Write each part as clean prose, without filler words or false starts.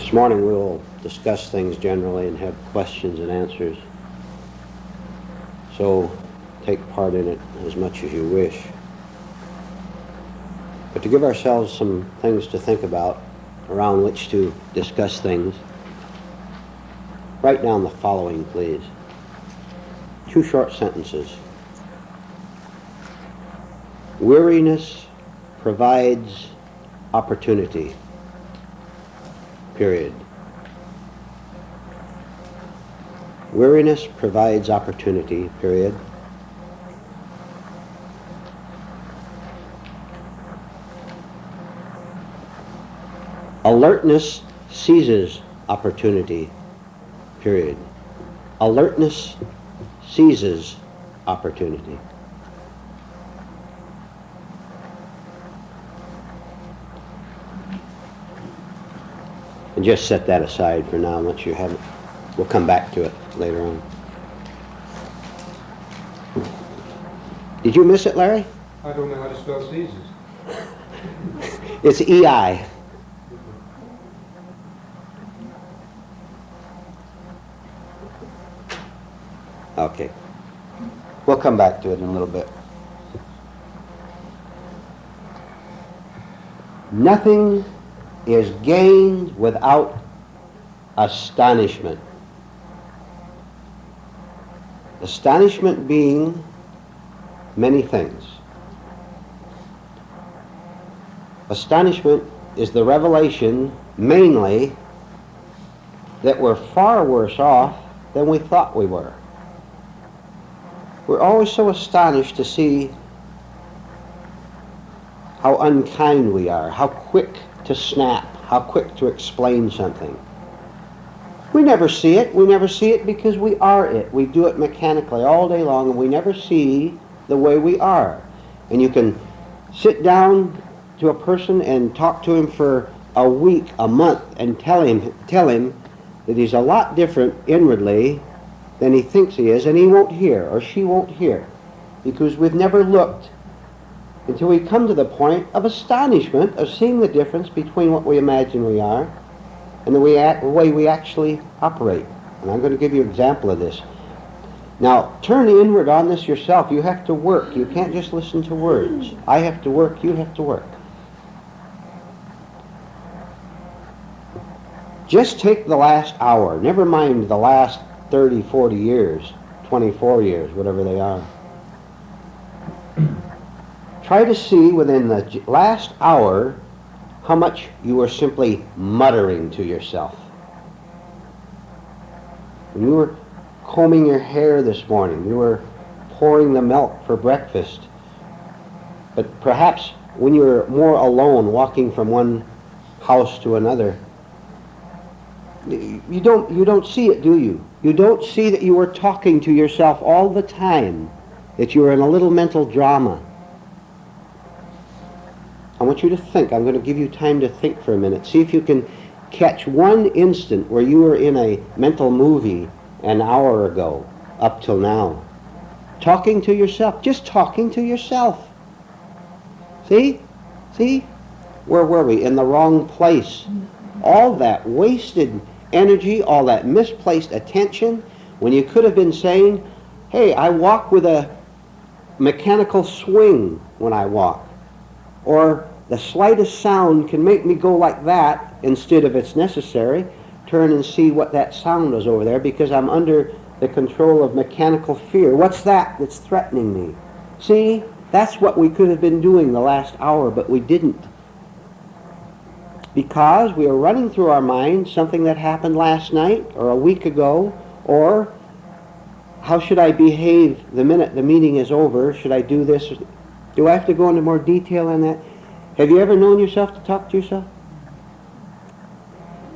This morning we will discuss things generally and have questions and answers. So take part in it as much as you wish. But to give ourselves some things to think about, around which to discuss things, write down the following, please. 2 short sentences. Weariness provides opportunity. Period. Weariness provides opportunity. Period. Alertness seizes opportunity. Period. Alertness seizes opportunity. And just set that aside for now. Once you have it, we'll come back to it later on. Did you miss it, Larry? I don't know how to spell seizes. It's EI. Okay. We'll come back to it in a little bit. Nothing is gained without astonishment. Astonishment being many things. Astonishment is the revelation, mainly, that we're far worse off than we thought we were. We're always so astonished to see how unkind we are, how quick to snap, how quick to explain something. We never see it. We never see it because we are it. We do it mechanically all day long, and we never see the way we are. And you can sit down to a person and talk to him for a week, a month, and tell him that he's a lot different inwardly than he thinks he is, and he won't hear, or she won't hear, because we've never looked until we come to the point of astonishment, of seeing the difference between what we imagine we are and the way we actually operate. And I'm going to give you an example of this. Now, turn inward on this yourself. You have to work. You can't just listen to words. I have to work. You have to work. Just take the last hour. Never mind the last 30, 40 years, 24 years, whatever they are. Try to see within the last hour how much you were simply muttering to yourself. When you were combing your hair this morning, you were pouring the milk for breakfast, but perhaps when you were more alone, walking from one house to another, you don't see it, do you? You don't see that you were talking to yourself all the time, that you were in a little mental drama. I want you to think. I'm going to give you time to think for a minute. See if you can catch one instant where you were in a mental movie an hour ago up till now. Talking to yourself. Just talking to yourself. See? See? Where were we? In the wrong place. All that wasted energy, all that misplaced attention, when you could have been saying, hey, I walk with a mechanical swing when I walk. Or the slightest sound can make me go like that instead of it's necessary. Turn and see what that sound was over there, because I'm under the control of mechanical fear. What's that that's threatening me? See, that's what we could have been doing the last hour, but we didn't. Because we are running through our mind something that happened last night or a week ago, or how should I behave the minute the meeting is over? Should I do this? Do I have to go into more detail on that? Have you ever known yourself to talk to yourself?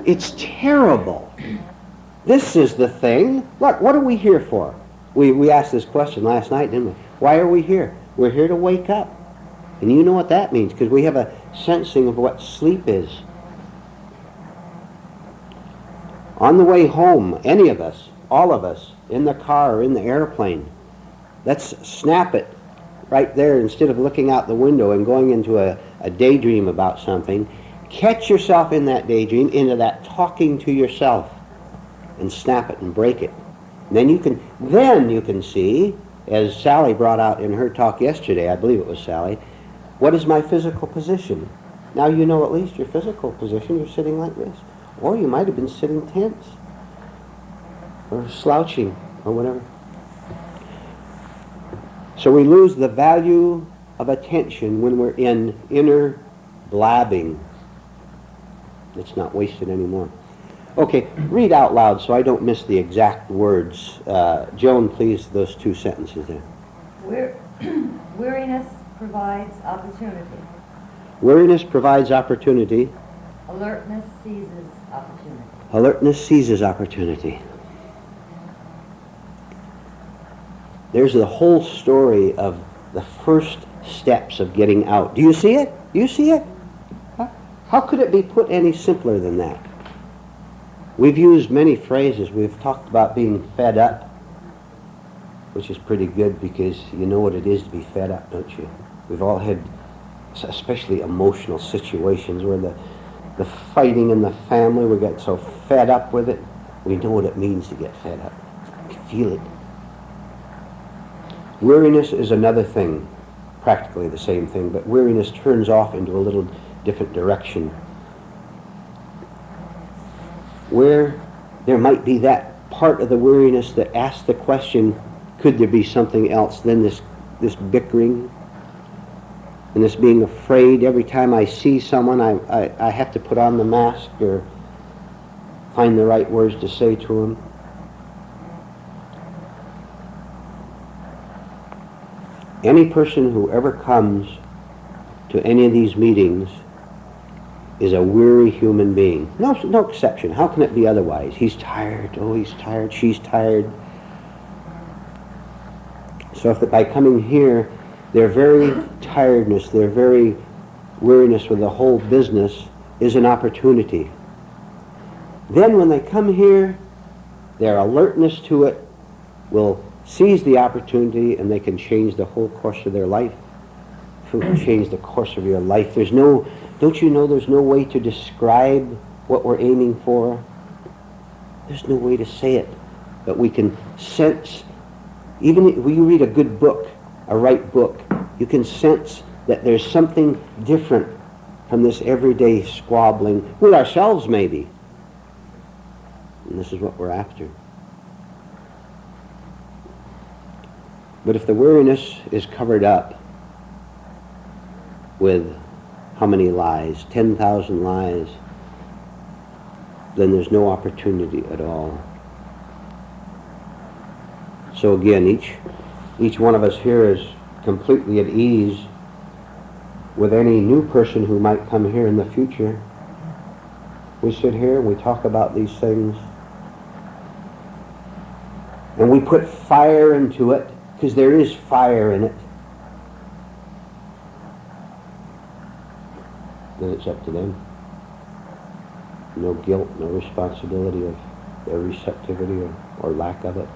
It's terrible. This is the thing. Look, what are we here for? We asked this question last night, didn't we? Why are we here? We're here to wake up. And you know what that means, because we have a sensing of what sleep is. On the way home, any of us, all of us, in the car or in the airplane, let's snap it right there instead of looking out the window and going into a daydream about something. Catch yourself in that daydream, into that talking to yourself, and snap it and break it. And then you can see, as Sally brought out in her talk yesterday, I believe it was Sally, what is my physical position? Now you know at least your physical position. You're sitting like this. Or you might have been sitting tense, or slouching, or whatever. So we lose the value of attention when we're in inner blabbing. It's not wasted anymore. Okay, read out loud so I don't miss the exact words. Joan, please, those two sentences there. Weariness provides opportunity. Weariness provides opportunity. Alertness seizes opportunity. Alertness seizes opportunity. There's the whole story of the first steps of getting out. Do you see it? Do you see it? How could it be put any simpler than that? We've used many phrases. We've talked about being fed up, which is pretty good because you know what it is to be fed up, don't you? We've all had, especially emotional situations where the fighting in the family, we get so fed up with it. We know what it means to get fed up. We can feel it. Weariness is another thing, practically the same thing, but weariness turns off into a little different direction, where there might be that part of the weariness that asks the question, could there be something else than this bickering and this being afraid? Every time I see someone, I have to put on the mask or find the right words to say to them. Any person who ever comes to any of these meetings is a weary human being. No exception. How can it be otherwise? He's tired. Oh, he's tired. She's tired. So if by coming here, their very tiredness, their very weariness with the whole business is an opportunity. Then when they come here, their alertness to it will seize the opportunity, and they can change the whole course of their life. Change the course of your life. Don't you know there's no way to describe what we're aiming for? There's no way to say it, but we can sense, even when you read a good book, a right book, you can sense that there's something different from this everyday squabbling with ourselves maybe. And this is what we're after. But if the weariness is covered up with how many lies? 10,000 lies. Then there's no opportunity at all. So again, each one of us here is completely at ease with any new person who might come here in the future. We sit here and we talk about these things. And we put fire into it, because there is fire in it. Then it's up to them. No guilt, no responsibility of their receptivity or lack of it.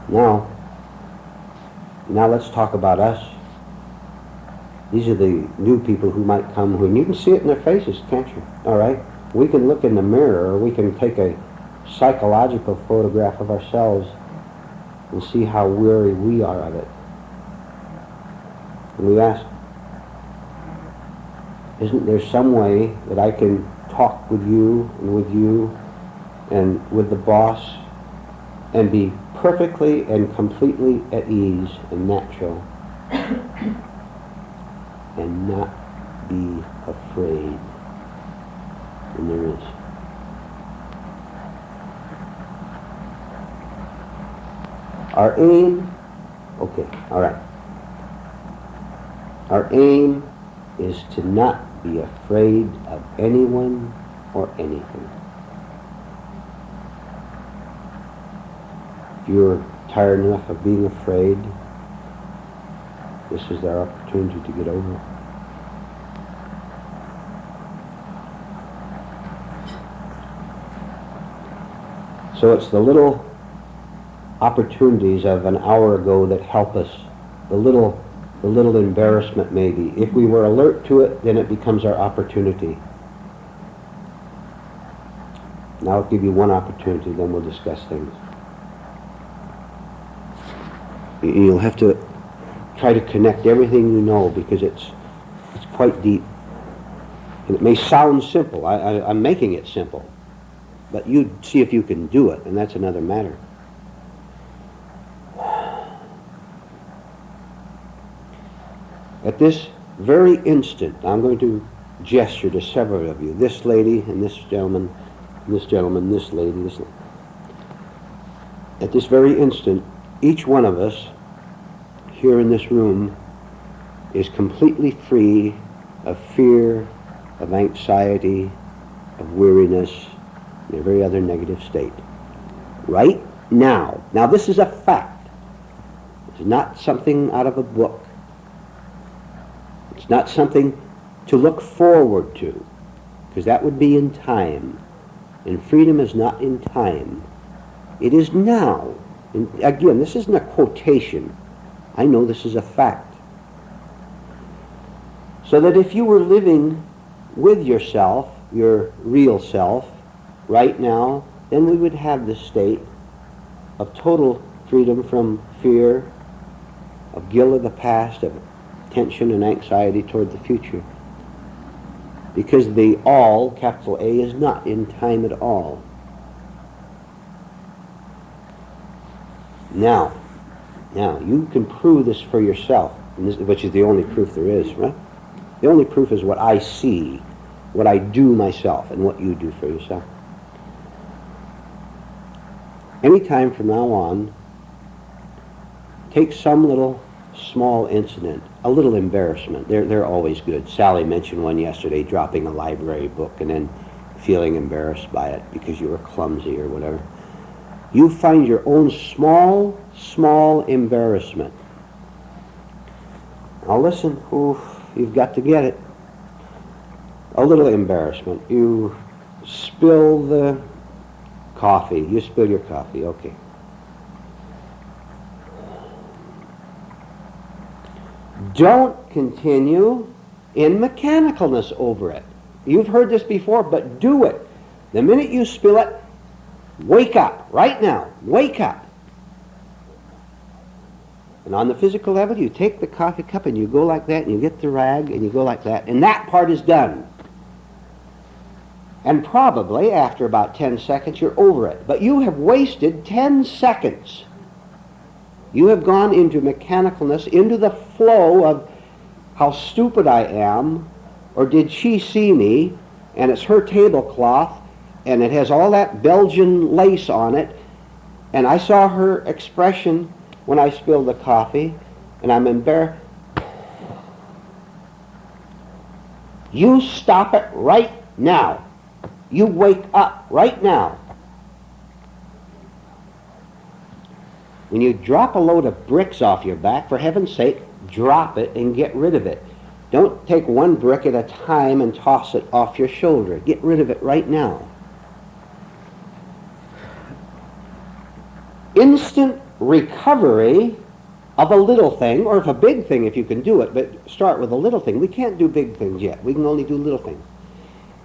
Now let's talk about us. These are the new people who might come, and you can see it in their faces, can't you? All right? We can look in the mirror, or we can take a psychological photograph of ourselves and see how weary we are of it. And we ask, isn't there some way that I can talk with you and with the boss and be perfectly and completely at ease and natural and not be afraid? And there is. Our aim, okay, all right. Our aim is to not be afraid of anyone or anything. If you're tired enough of being afraid, this is our opportunity to get over it. So it's the little opportunities of an hour ago that help us, the little the little embarrassment maybe. If we were alert to it, then it becomes our opportunity. Now I'll give you one opportunity, then we'll discuss things. You'll have to try to connect everything you know, because it's quite deep. And it may sound simple. I'm making it simple. But you see if you can do it, and that's another matter. At this very instant, I'm going to gesture to several of you. This lady and this gentleman, this gentleman, this lady, this lady. At this very instant, each one of us here in this room is completely free of fear, of anxiety, of weariness, and every other negative state. Right now. Now this is a fact. It's not something out of a book. It's not something to look forward to, because that would be in time. And freedom is not in time. It is now. And again, this isn't a quotation. I know this is a fact. So that if you were living with yourself, your real self, right now, then we would have this state of total freedom from fear, of guilt of the past, of tension and anxiety toward the future. Because the all, capital A, is not in time at all. Now, you can prove this for yourself, which is the only proof there is, right? The only proof is what I see, what I do myself, and what you do for yourself. Any time from now on, take some little small incident, a little embarrassment. They're always good. Sally mentioned one yesterday, dropping a library book and then feeling embarrassed by it because you were clumsy or whatever. You find your own small embarrassment. Now listen, you've got to get it. A little embarrassment. You spill the coffee. You spill your coffee, okay. Don't continue in mechanicalness over it. You've heard this before, but do it. The minute you spill it, wake up, right now, wake up. And on the physical level, you take the coffee cup and you go like that, and you get the rag and you go like that, and that part is done. And probably after about 10 seconds, you're over it. But you have wasted 10 seconds. You have gone into mechanicalness, into the flow of how stupid I am, or did she see me, and it's her tablecloth, and it has all that Belgian lace on it, and I saw her expression when I spilled the coffee, and I'm embarrassed. You stop it right now. You wake up right now. When you drop a load of bricks off your back, for heaven's sake, drop it and get rid of it. Don't take one brick at a time and toss it off your shoulder. Get rid of it right now. Instant recovery of a little thing, or of a big thing if you can do it, but start with a little thing. We can't do big things yet. We can only do little things.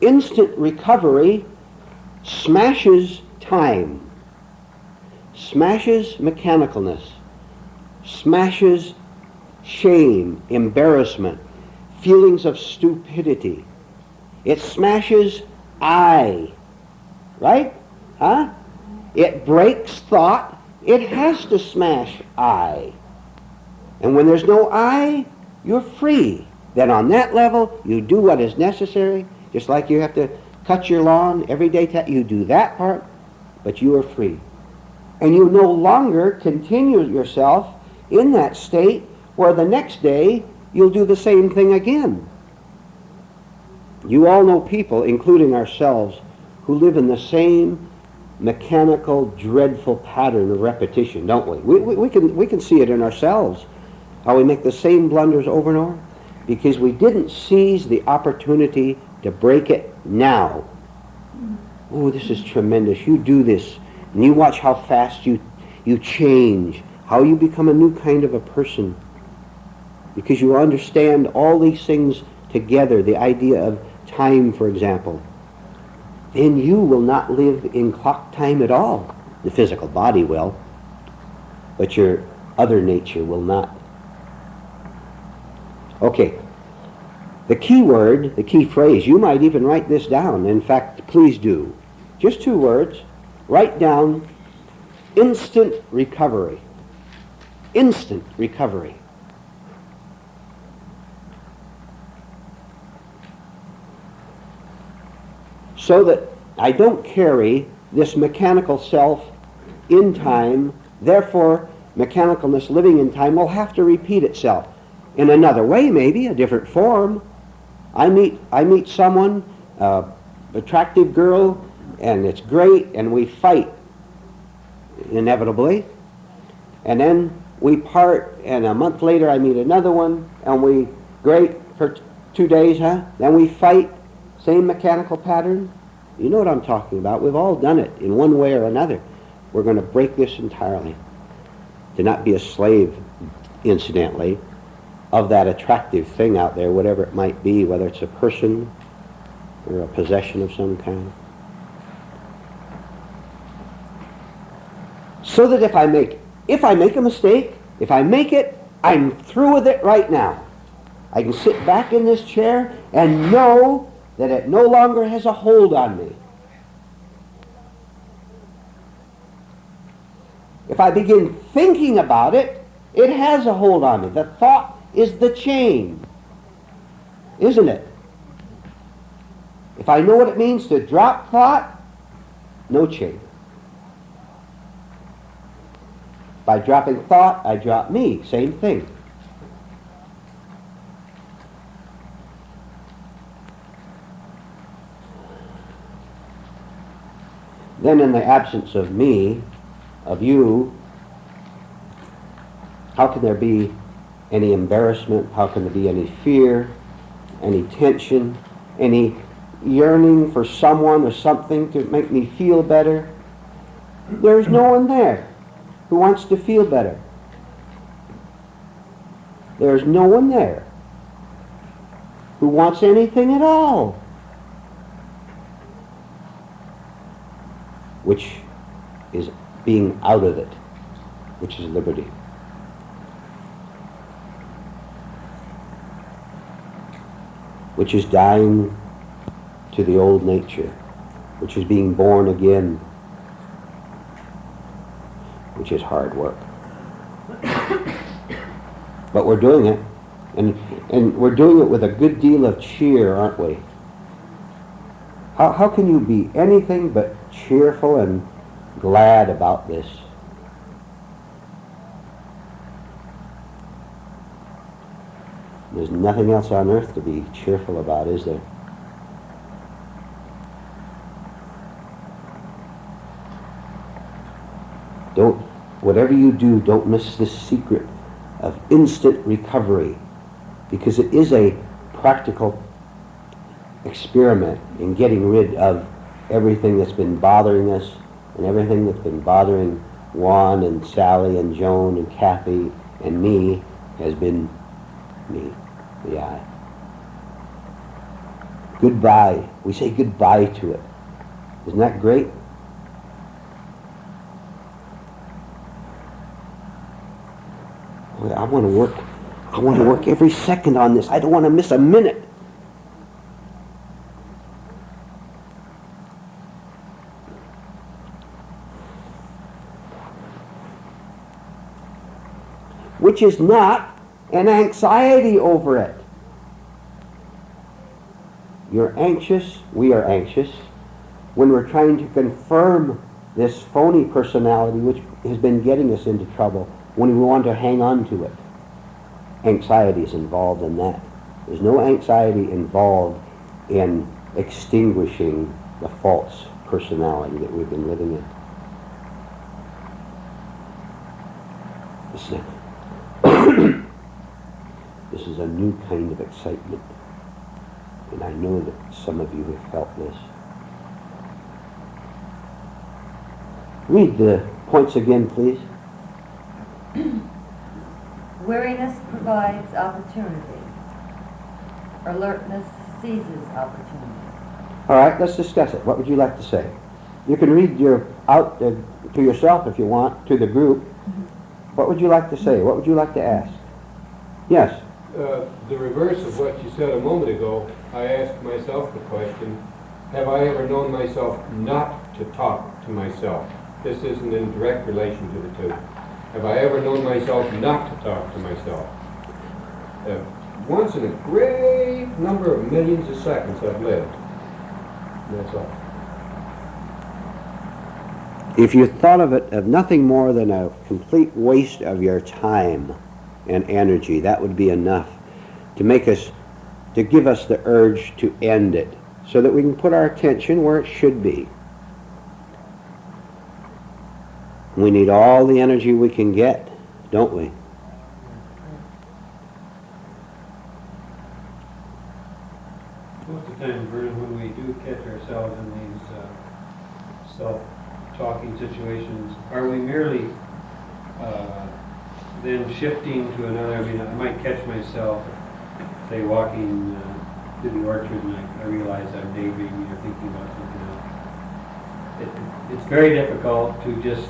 Instant recovery smashes time, smashes mechanicalness, smashes shame, embarrassment, feelings of stupidity. It smashes I, right? Huh? It breaks thought. It has to smash I. And when there's no I, you're free. Then on that level, you do what is necessary. Just like you have to cut your lawn every day, you do that part, but you are free. And you no longer continue yourself in that state where the next day you'll do the same thing again. You all know people, including ourselves, who live in the same mechanical, dreadful pattern of repetition, don't we? We can see it in ourselves, how we make the same blunders over and over, because we didn't seize the opportunity to break it now. Oh, this is tremendous. You do this, and you watch how fast you change, how you become a new kind of a person. because you understand all these things together, the idea of time, for example, then you will not live in clock time at all. The physical body will, but your other nature will not. Okay. The key word, the key phrase, you might even write this down. In fact, please do. Just 2 words. Write down instant recovery. Instant recovery. So that I don't carry this mechanical self in time, therefore mechanicalness living in time will have to repeat itself. In another way, maybe, a different form. I meet someone, attractive girl, and it's great, and we fight, inevitably. And then we part, and a month later I meet another one, and we, great, for 2 days, huh? Then we fight, same mechanical pattern. You know what I'm talking about. We've all done it in one way or another. We're going to break this entirely. To not be a slave, incidentally, of that attractive thing out there, whatever it might be, whether it's a person or a possession of some kind. So that if I make a mistake, if I make it, I'm through with it right now. I can sit back in this chair and know that it no longer has a hold on me. If I begin thinking about it, it has a hold on me. The thought is the chain, isn't it? If I know what it means to drop thought, no chain. By dropping thought, I drop me. Same thing. Then in the absence of me, of you, how can there be any embarrassment? How can there be any fear, any tension, any yearning for someone or something to make me feel better? There's no one there who wants to feel better. There's no one there who wants anything at all. Which is being out of it, which is liberty. Which is dying to the old nature, which is being born again, which is hard work. But we're doing it, and we're doing it with a good deal of cheer, aren't we? How can you be anything but cheerful and glad about this? There's nothing else on earth to be cheerful about, is there? Whatever you do, don't miss this secret of instant recovery, because it is a practical experiment in getting rid of everything that's been bothering us and everything that's been bothering Juan and Sally and Joan and Kathy and me has been me, the I. Goodbye. We say goodbye to it. Isn't that great? I want to work every second on this. I don't want to miss a minute. Which is not an anxiety over it. You're anxious, we are anxious, when we're trying to confirm this phony personality which has been getting us into trouble, when we want to hang on to it. Anxiety is involved in that. There's no anxiety involved in extinguishing the false personality that we've been living in. This is a new kind of excitement, and I know that some of you have felt this. Read the points again, please. Weariness provides opportunity. Alertness seizes opportunity. All right, let's discuss it. What would you like to say? You can read out to yourself if you want, to the group. What would you like to say? What would you like to ask? Yes. The reverse of what you said a moment ago, I asked myself the question, have I ever known myself not to talk to myself? This isn't in direct relation to the two. Have I ever known myself not to talk to myself? Once in a great number of millions of seconds I've lived. That's all. If you thought of it of nothing more than a complete waste of your time and energy, that would be enough to give us the urge to end it, so that we can put our attention where it should be. We need all the energy we can get, don't we? Most of the time, Vernon, when we do catch ourselves in these self-talking situations, are we merely then shifting to another? I mean, I might catch myself, say, walking through the orchard, and I realize I'm daydreaming or thinking about something else. It's very difficult to just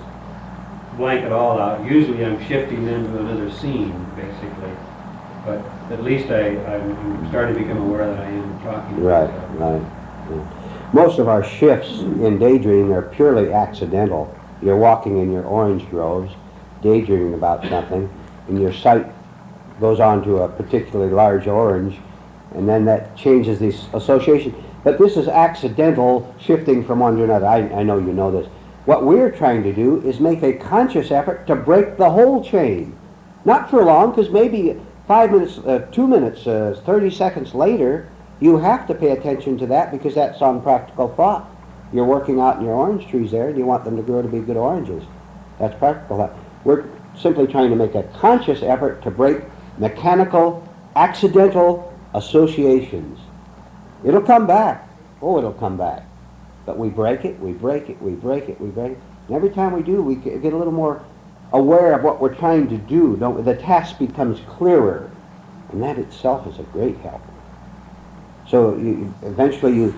blank it all out. Usually I'm shifting into another scene, basically. But at least I'm starting to become aware that I am talking. Right. Yeah. Most of our shifts in daydreaming are purely accidental. You're walking in your orange groves, daydreaming about something, and your sight goes on to a particularly large orange, and then that changes the association. But this is accidental shifting from one to another. I know you know this. What we're trying to do is make a conscious effort to break the whole chain. Not for long, because maybe 5 minutes, 2 minutes, 30 seconds later, you have to pay attention to that because that's on practical thought. You're working out in your orange trees there, and you want them to grow to be good oranges. That's practical thought. We're simply trying to make a conscious effort to break mechanical, accidental associations. It'll come back. Oh, it'll come back. But we break it, we break it, we break it, we break it. And every time we do, we get a little more aware of what we're trying to do. The task becomes clearer. And that itself is a great help. So eventually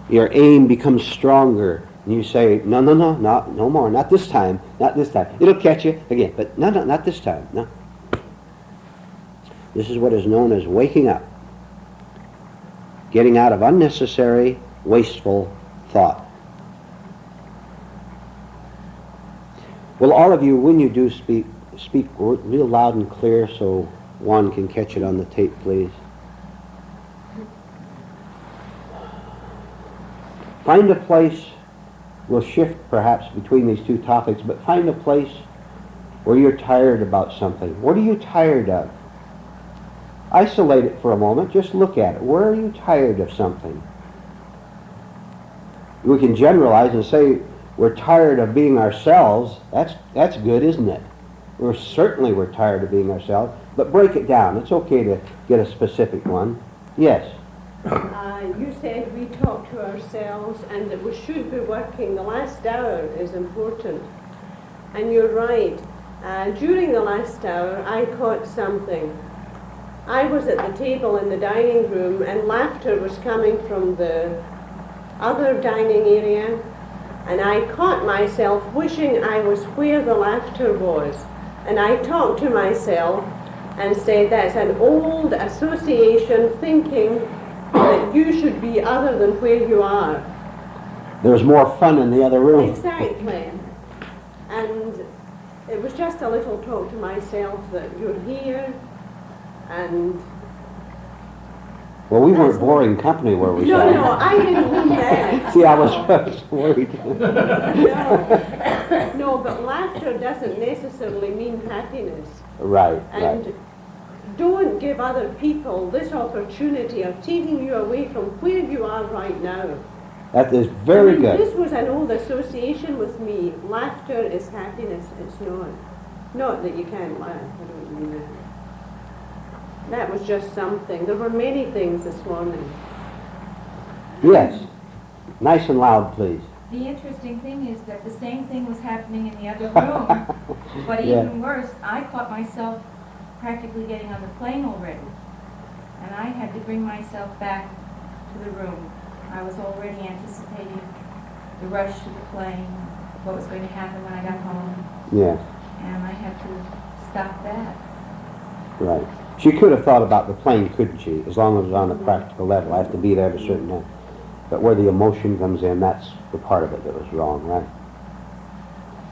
your aim becomes stronger. And you say, no more, not this time, not this time. It'll catch you again, but no, not this time, no. This is what is known as waking up. Getting out of unnecessary, wasteful thought. Well, all of you, when you do speak real loud and clear so one can catch it on the tape, please. Find a place, we'll shift perhaps between these two topics, but find a place where you're tired about something. What are you tired of? Isolate it for a moment, just look at it. Where are you tired of something? We can generalize and say we're tired of being ourselves. That's good, isn't it? We're tired of being ourselves, but break it down. It's okay to get a specific one. Yes? You said we talk to ourselves and that we should be working. The last hour is important. And you're right. During the last hour, I caught something. I was at the table in the dining room and laughter was coming from the other dining area, and I caught myself wishing I was where the laughter was. And I talked to myself and said, that's an old association thinking that you should be other than where you are. There's more fun in the other room. Exactly. And it was just a little talk to myself that you're here, and well, we weren't boring company, were we? No, I didn't mean that. See, I was worried. No, but laughter doesn't necessarily mean happiness. Right, and right. Don't give other people this opportunity of taking you away from where you are right now. That is very good. This was an old association with me. Laughter is happiness. It's not. Not that you can't laugh. I don't mean that. That was just something. There were many things this morning. Yes. Nice and loud, please. The interesting thing is that the same thing was happening in the other room. But even worse, I caught myself practically getting on the plane already. And I had to bring myself back to the room. I was already anticipating the rush to the plane, what was going to happen when I got home, Yes, and I had to stop that. right. She could have thought about the plane, couldn't she? As long as it was on a practical level. I have to be there at a certain time. But where the emotion comes in, that's the part of it that was wrong, right?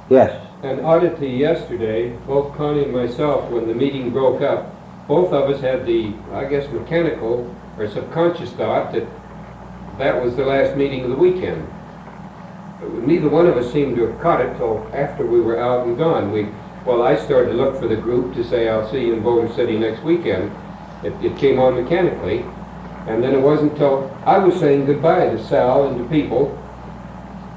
Yes. An oddity yesterday, both Connie and myself, when the meeting broke up, both of us had the, I guess, mechanical or subconscious thought that that was the last meeting of the weekend. Neither one of us seemed to have caught it till after we were out and gone. I started to look for the group to say, I'll see you in Boulder City next weekend. It came on mechanically. And then it wasn't until I was saying goodbye to Sal and to people,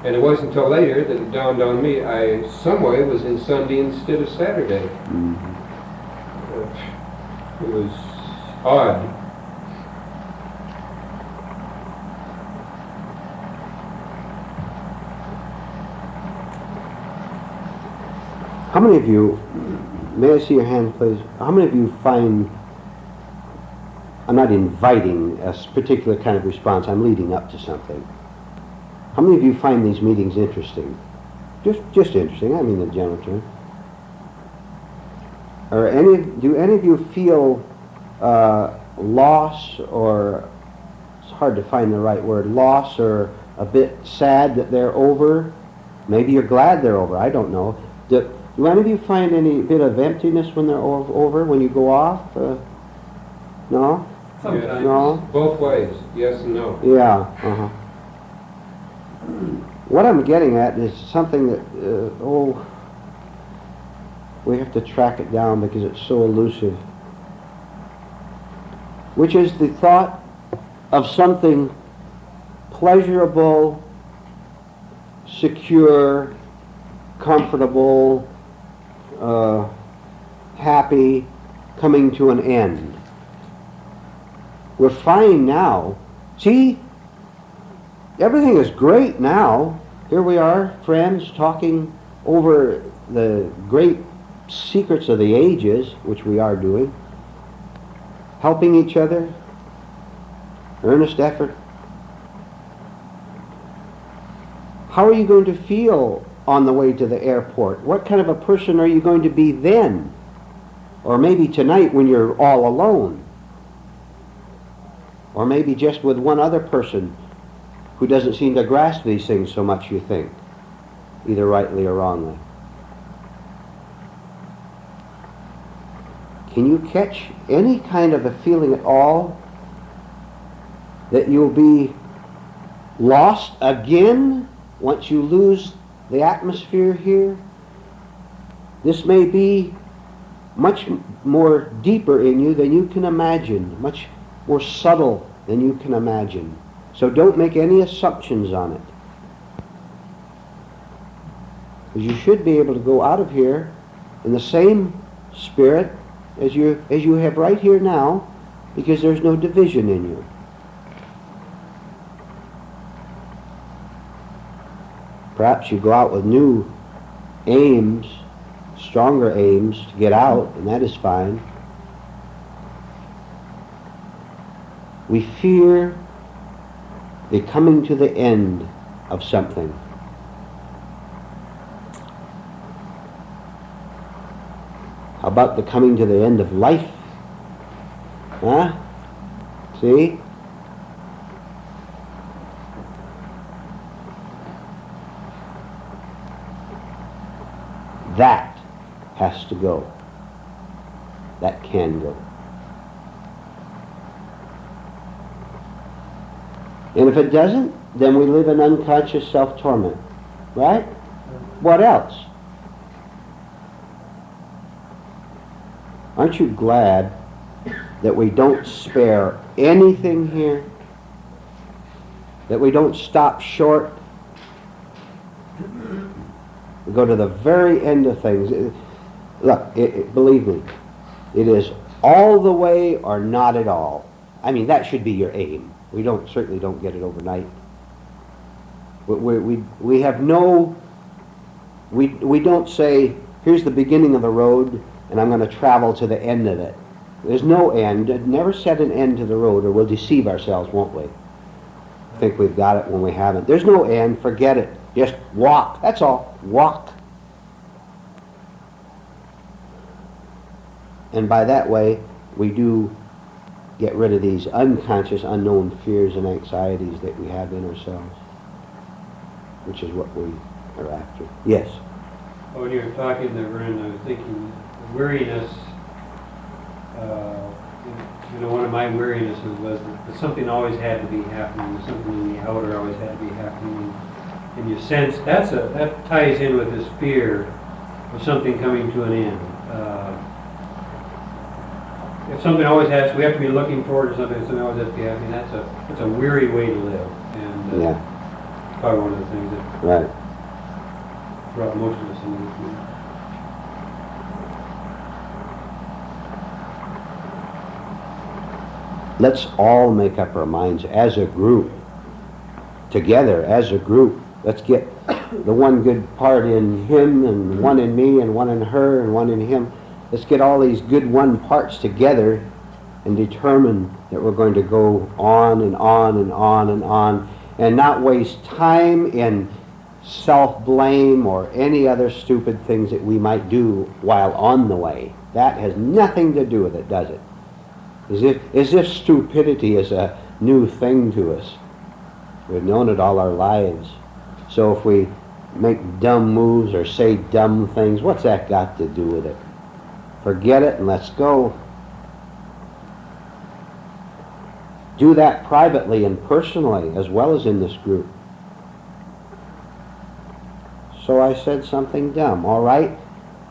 and it wasn't until later that it dawned on me I, some way, was in Sunday instead of Saturday. It was odd. How many of you, may I see your hand please, how many of you find, I'm not inviting a particular kind of response, I'm leading up to something. How many of you find these meetings interesting? Just interesting, I mean the general term. Or do any of you feel loss, or, it's hard to find the right word, loss or a bit sad that they're over? Maybe you're glad they're over, I don't know. Do any of you find any bit of emptiness when they're over, when you go off? No? Yes. No? Both ways, yes and no. Yeah, uh-huh. What I'm getting at is something that, we have to track it down because it's so elusive. Which is the thought of something pleasurable, secure, comfortable, happy, coming to an end. We're fine now. See, everything is great now. Here we are, friends, talking over the great secrets of the ages, which we are doing, helping each other, earnest effort. How are you going to feel on the way to the airport? What kind of a person are you going to be then? Or maybe tonight when you're all alone? Or maybe just with one other person who doesn't seem to grasp these things so much, you think, either rightly or wrongly. Can you catch any kind of a feeling at all that you'll be lost again once you lose the atmosphere here? This may be much more deeper in you than you can imagine, much more subtle than you can imagine. So don't make any assumptions on it. Because you should be able to go out of here in the same spirit as you have right here now, because there's no division in you. Perhaps you go out with new aims, stronger aims to get out, and that is fine. We fear the coming to the end of something. How about the coming to the end of life? Huh? See? That has to go. That can go. And if it doesn't, then we live in unconscious self-torment. Right? What else? Aren't you glad that we don't spare anything here? That we don't stop short? We go to the very end of things. Look, believe me, it is all the way or not at all. I mean, that should be your aim. We certainly don't get it overnight. We have no, we don't say, here's the beginning of the road, and I'm going to travel to the end of it. There's no end. Never set an end to the road, or we'll deceive ourselves, won't we? Think we've got it when we haven't. There's no end. Forget it. Just walk. That's all. Walk. And by that way, we do get rid of these unconscious, unknown fears and anxieties that we have in ourselves, which is what we are after. Yes? When you were talking there, Vernon, I was thinking weariness. One of my wearinesses was that something always had to be happening. Something in the outer always had to be happening. And you sense that ties in with this fear of something coming to an end. If something always has, we have to be looking forward to something. Something always has to be happening. That's a weary way to live. And Yeah. probably one of the things that Right. brought most of us into this movie. Let's all make up our minds as a group, together as a group. Let's get the one good part in him, and one in me, and one in her, and one in him. Let's get all these good one parts together and determine that we're going to go on and on and on and on, and not waste time in self-blame or any other stupid things that we might do while on the way. That has nothing to do with it, does it? As if stupidity is a new thing to us. We've known it all our lives. So if we make dumb moves or say dumb things, what's that got to do with it? Forget it and let's go. Do that privately and personally as well as in this group. So I said something dumb, all right?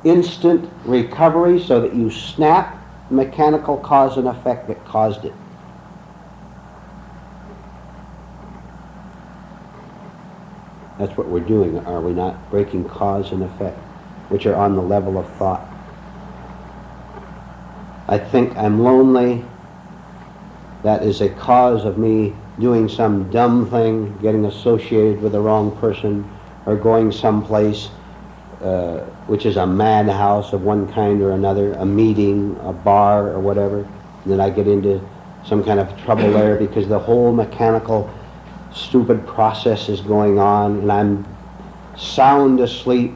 Instant recovery so that you snap mechanical cause and effect that caused it. That's what we're doing, are we not? Breaking cause and effect, which are on the level of thought. I think I'm lonely. That is a cause of me doing some dumb thing, getting associated with the wrong person, or going someplace which is a madhouse of one kind or another, a meeting, a bar, or whatever. And then I get into some kind of trouble there because the whole mechanical, stupid process is going on, and I'm sound asleep,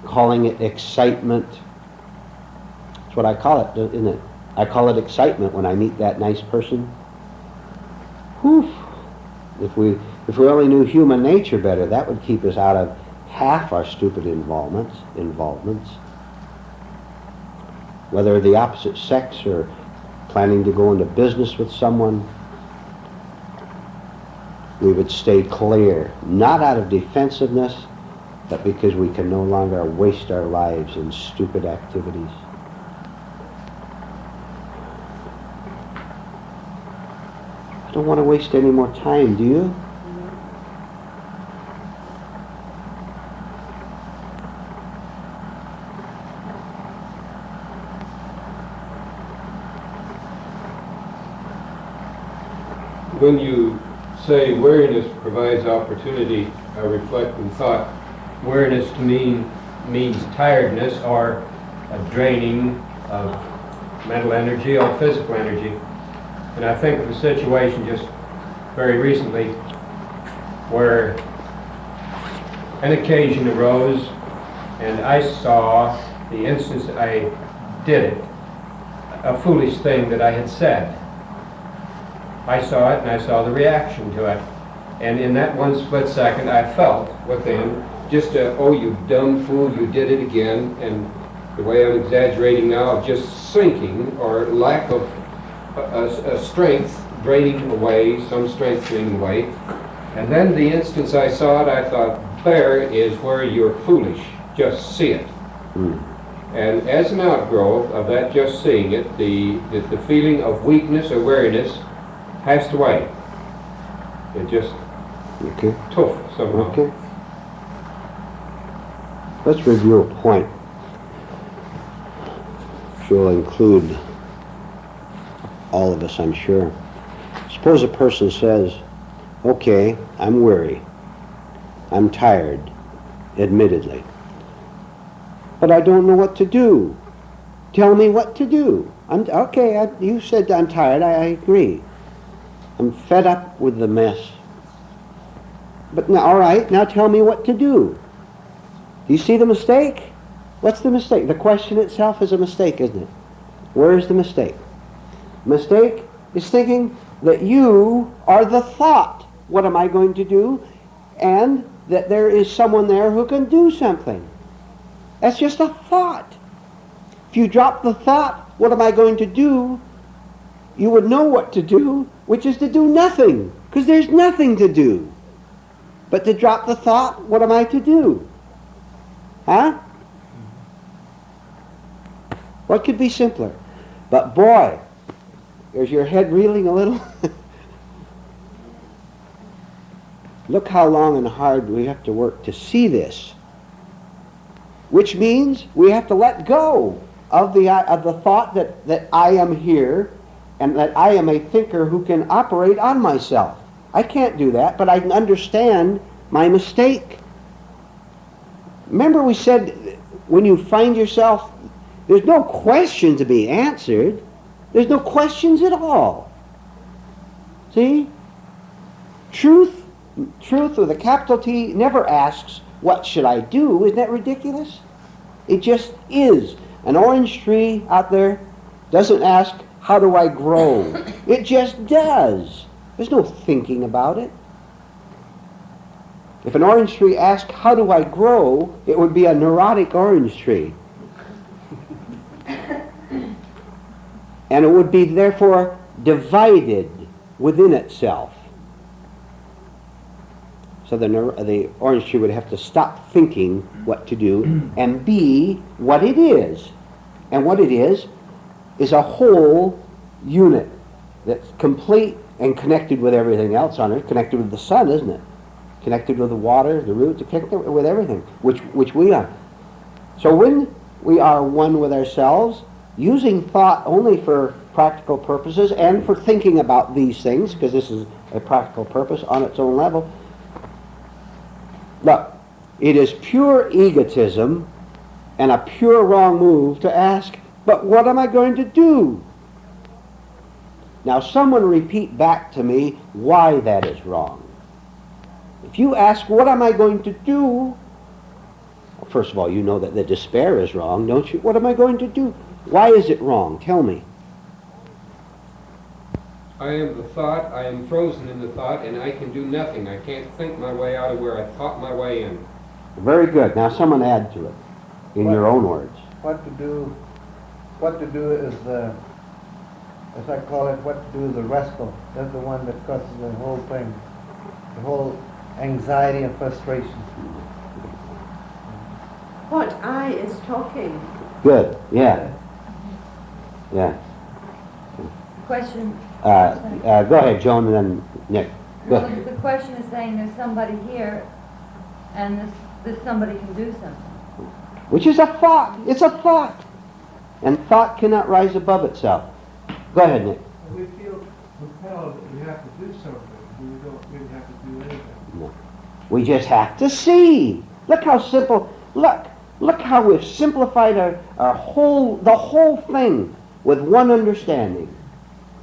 calling it excitement. That's what I call it, isn't it? I call it excitement when I meet that nice person. Whew. If we only knew human nature better, that would keep us out of half our stupid involvements, whether the opposite sex or planning to go into business with someone. We would stay clear, not out of defensiveness, but because we can no longer waste our lives in stupid activities. I don't want to waste any more time, do you? When you say weariness provides opportunity, I reflect and thought, weariness to me means tiredness or a draining of mental energy or physical energy. And I think of a situation just very recently where an occasion arose and I saw the instance that I did it, a foolish thing that I had said. I saw it and I saw the reaction to it. And in that one split second I felt within just oh you dumb fool, you did it again, and the way I'm exaggerating now of just sinking or lack of a strength draining away, some strength draining away. And then the instance I saw it, I thought, there is where you're foolish, just see it. And as an outgrowth of that just seeing it, the feeling of weakness or weariness passed away. It just tough somehow. Okay. Let's review a point which will include all of us, I'm sure. Suppose a person says, okay, I'm weary, I'm tired, admittedly, but I don't know what to do. Tell me what to do. You said I'm tired. I agree. I'm fed up with the mess. But now, all right, now tell me what to do. Do you see the mistake? What's the mistake? The question itself is a mistake, isn't it? Where is the mistake? Mistake is thinking that you are the thought. What am I going to do? And that there is someone there who can do something. That's just a thought. If you drop the thought, what am I going to do? You would know what to do, which is to do nothing, because there's nothing to do. But to drop the thought, what am I to do? Huh? What could be simpler? But boy, is your head reeling a little? Look how long and hard we have to work to see this. Which means we have to let go of the thought that I am here and that I am a thinker who can operate on myself. I can't do that, but I can understand my mistake. Remember we said when you find yourself, there's no question to be answered. There's no questions at all. See? Truth with a capital T never asks, what should I do? Isn't that ridiculous? It just is. An orange tree out there doesn't ask, how do I grow? It just does. There's no thinking about it. If an orange tree asked, how do I grow, it would be a neurotic orange tree. And it would be therefore divided within itself. So the orange tree would have to stop thinking what to do and be what it is. And what it is a whole unit that's complete and connected with everything else on it, connected with the sun, isn't it? Connected with the water, the roots, connected with everything, which we are. So when we are one with ourselves, using thought only for practical purposes and for thinking about these things, because this is a practical purpose on its own level, look, it is pure egotism and a pure wrong move to ask, but what am I going to do? Now someone repeat back to me why that is wrong. If you ask, what am I going to do? Well, first of all, you know that the despair is wrong, don't you? What am I going to do? Why is it wrong? Tell me. I am the thought, I am frozen in the thought, and I can do nothing. I can't think my way out of where I thought my way in. Very good. Now someone add to it in your own words. What to do is the, as I call it, what to do is the rascal. That's the one that causes the whole thing, the whole anxiety and frustration. What I is talking. Good. Yeah. Yeah. Question. Go ahead, Joan, and then Nick. Go Well, ahead. the question is saying there's somebody here, and this somebody can do something. Which is a thought. It's a thought. And thought cannot rise above itself. Go ahead, Nick. We feel compelled that we have to do something. We don't really have to do anything. No. We just have to see. Look how simple. Look how we've simplified the whole thing with one understanding.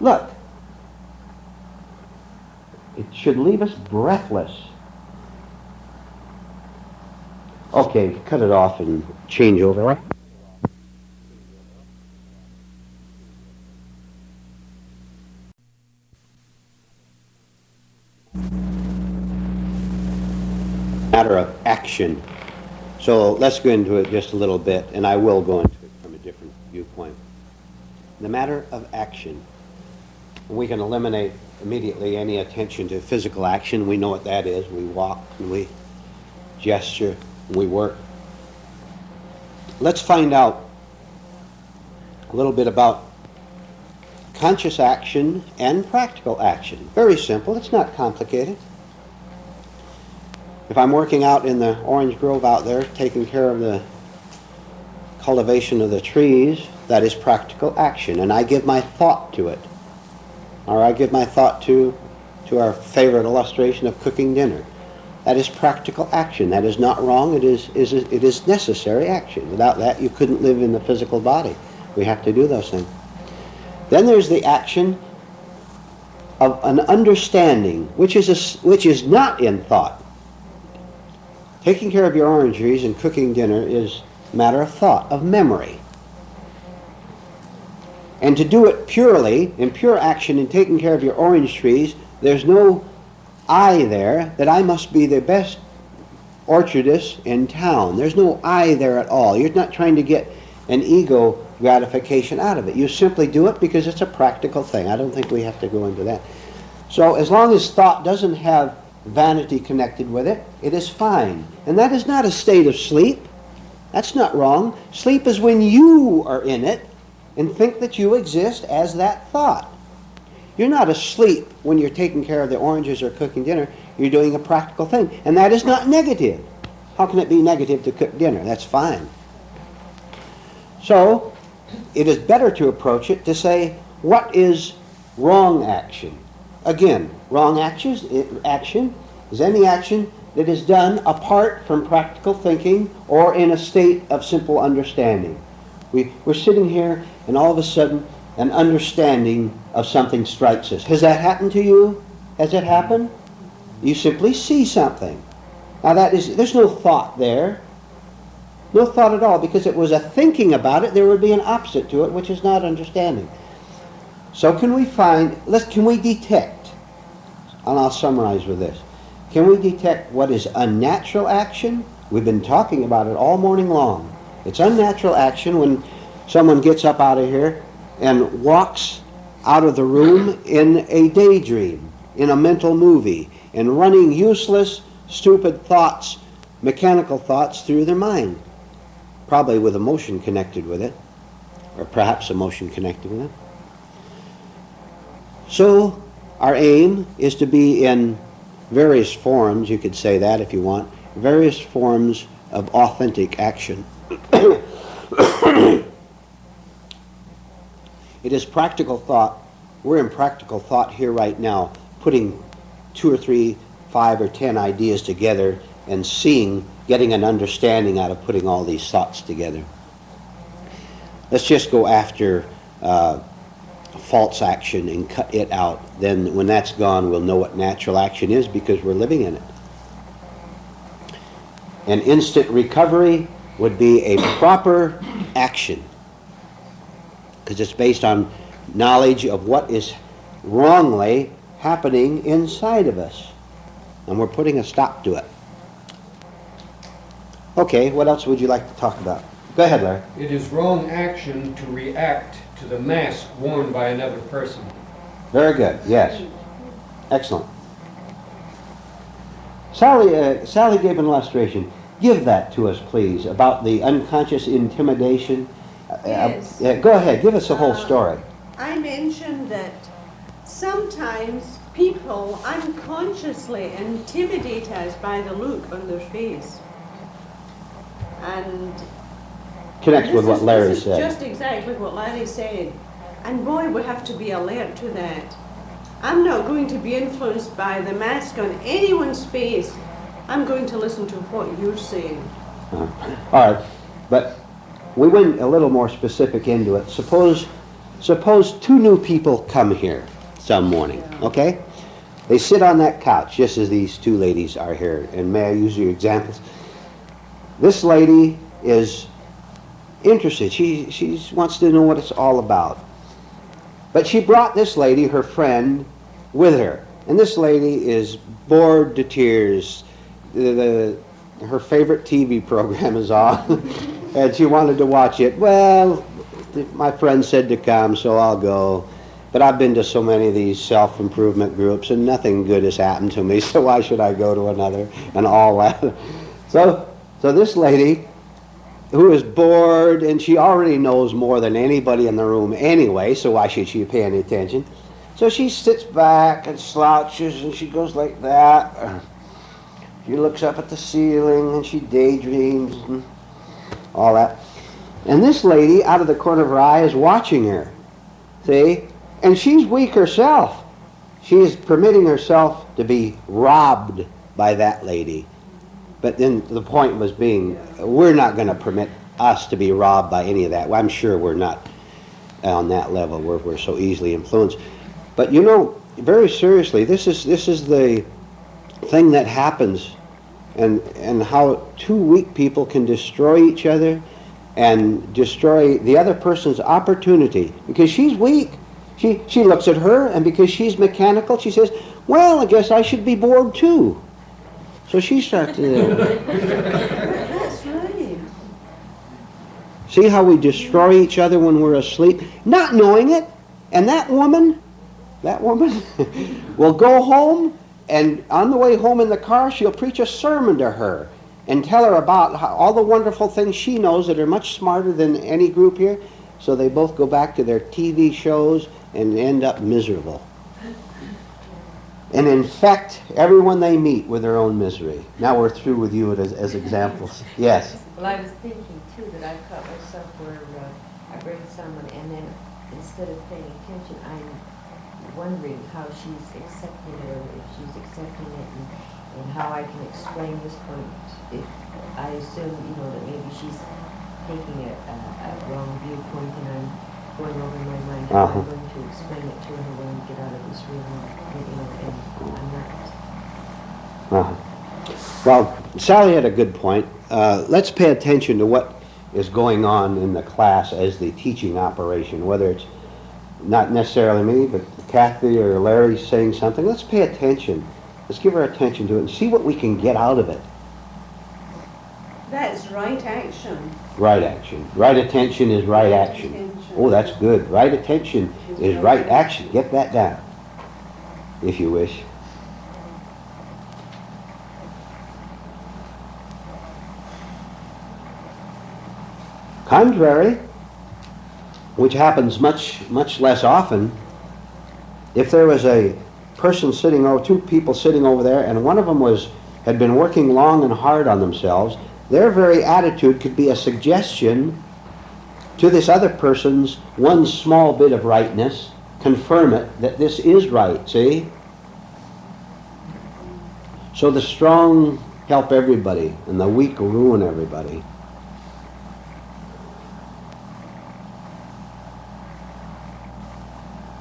Look. It should leave us breathless. Okay, cut it off and change over. Matter of action. So let's go into it just a little bit, and I will go into it from a different viewpoint. The matter of action. We can eliminate immediately any attention to physical action. We know what that is. We walk and we gesture, and we work. Let's find out a little bit about conscious action and practical action. Very simple. It's not complicated. If I'm working out in the orange grove out there, taking care of the cultivation of the trees, that is practical action, and I give my thought to it. Or I give my thought to our favorite illustration of cooking dinner. That is practical action. That is not wrong. It is necessary action. Without that, you couldn't live in the physical body. We have to do those things. Then there's the action of an understanding, which is not in thought. Taking care of your orange trees and cooking dinner is a matter of thought, of memory. And to do it purely, in pure action in taking care of your orange trees, there's no I there that I must be the best orchardist in town. There's no I there at all. You're not trying to get an ego gratification out of it. You simply do it because it's a practical thing. I don't think we have to go into that. So as long as thought doesn't have vanity connected with it, it is fine. And that is not a state of sleep. That's not wrong. Sleep is when you are in it and think that you exist as that thought. You're not asleep when you're taking care of the oranges or cooking dinner. You're doing a practical thing. And that is not negative. How can it be negative to cook dinner? That's fine. So, it is better to approach it to say, what is wrong action? Again, wrong action is any action that is done apart from practical thinking or in a state of simple understanding. We're sitting here and all of a sudden an understanding of something strikes us. Has that happened to you? Has it happened? You simply see something. Now there's no thought there. No thought at all, because it was a thinking about it, there would be an opposite to it, which is not understanding. So can we detect, and I'll summarize with this, can we detect what is unnatural action? We've been talking about it all morning long. It's unnatural action when someone gets up out of here and walks out of the room in a daydream, in a mental movie, and running useless, stupid thoughts, mechanical thoughts through their mind, probably with emotion connected with it, or perhaps emotion connected with it. So our aim is to be in various forms, you could say that if you want, various forms of authentic action. It is practical thought. We're in practical thought here right now, putting 2 or 3, 5 or 10 ideas together and getting an understanding out of putting all these thoughts together. Let's just go after false action and cut it out. Then when that's gone, we'll know what natural action is because we're living in it. An instant recovery would be a proper action because it's based on knowledge of what is wrongly happening inside of us. And we're putting a stop to it. Okay, what else would you like to talk about? Go ahead, Larry. It is wrong action to react to the mask worn by another person. Very good, yes. Excellent. Sally gave an illustration. Give that to us, please, about the unconscious intimidation. Yes. Go ahead, give us the whole story. I mentioned that sometimes people unconsciously intimidate us by the look on their face. And Connects with what Larry this is said. just exactly what Larry said. And boy, we have to be alert to that. I'm not going to be influenced by the mask on anyone's face. I'm going to listen to what you're saying. All right, but we went a little more specific into it. Suppose 2 new people come here some morning, okay? They sit on that couch, just as these 2 ladies are here. And may I use your examples? This lady is interested. She wants to know what it's all about. But she brought this lady, her friend, with her. And this lady is bored to tears. Her favorite TV program is on, and she wanted to watch it. Well, my friend said to come, so I'll go. But I've been to so many of these self-improvement groups, and nothing good has happened to me, so why should I go to another, and all that. So this lady, who is bored, and she already knows more than anybody in the room anyway, so why should she pay any attention? So she sits back and slouches, and she goes like that. She looks up at the ceiling, and she daydreams, and all that. And this lady, out of the corner of her eye, is watching her. See? And she's weak herself. She is permitting herself to be robbed by that lady. But then the point was being, we're not going to permit us to be robbed by any of that. Well, I'm sure we're not on that level where we're so easily influenced. But you know, very seriously, this is the thing that happens, and how two weak people can destroy each other and destroy the other person's opportunity because she's weak. She looks at her, and because she's mechanical, she says, well, I guess I should be bored too. So she starts to... That's right. See how we destroy each other when we're asleep, not knowing it. And that woman will go home, and on the way home in the car, she'll preach a sermon to her and tell her about all the wonderful things she knows that are much smarter than any group here. So they both go back to their TV shows and end up miserable. And infect everyone they meet with their own misery. Now we're through with you as examples. Yes? Well, I was thinking, too, that I caught myself where I bring someone, and then instead of paying attention, I'm wondering how she's accepting it, or if she's accepting it, and how I can explain this point. If I assume, that maybe she's taking a wrong viewpoint, and I'm going over in my mind how I'm going to explain it to her when we get out of this room, and I'm not. Well, Sally had a good point. Let's pay attention to what is going on in the class as the teaching operation, whether it's not necessarily me, but Kathy or Larry saying something. Let's pay attention. Let's give our attention to it and see what we can get out of it. That's right action. Right action. Right attention is right action. Oh, that's good. Right attention is right action. Get that down, if you wish. Contrary, which happens much less often, if there was a person sitting over, two people sitting over there, and one of them had been working long and hard on themselves, their very attitude could be a suggestion to this other person's one small bit of rightness, confirm it that this is right, see? So the strong help everybody, and the weak ruin everybody.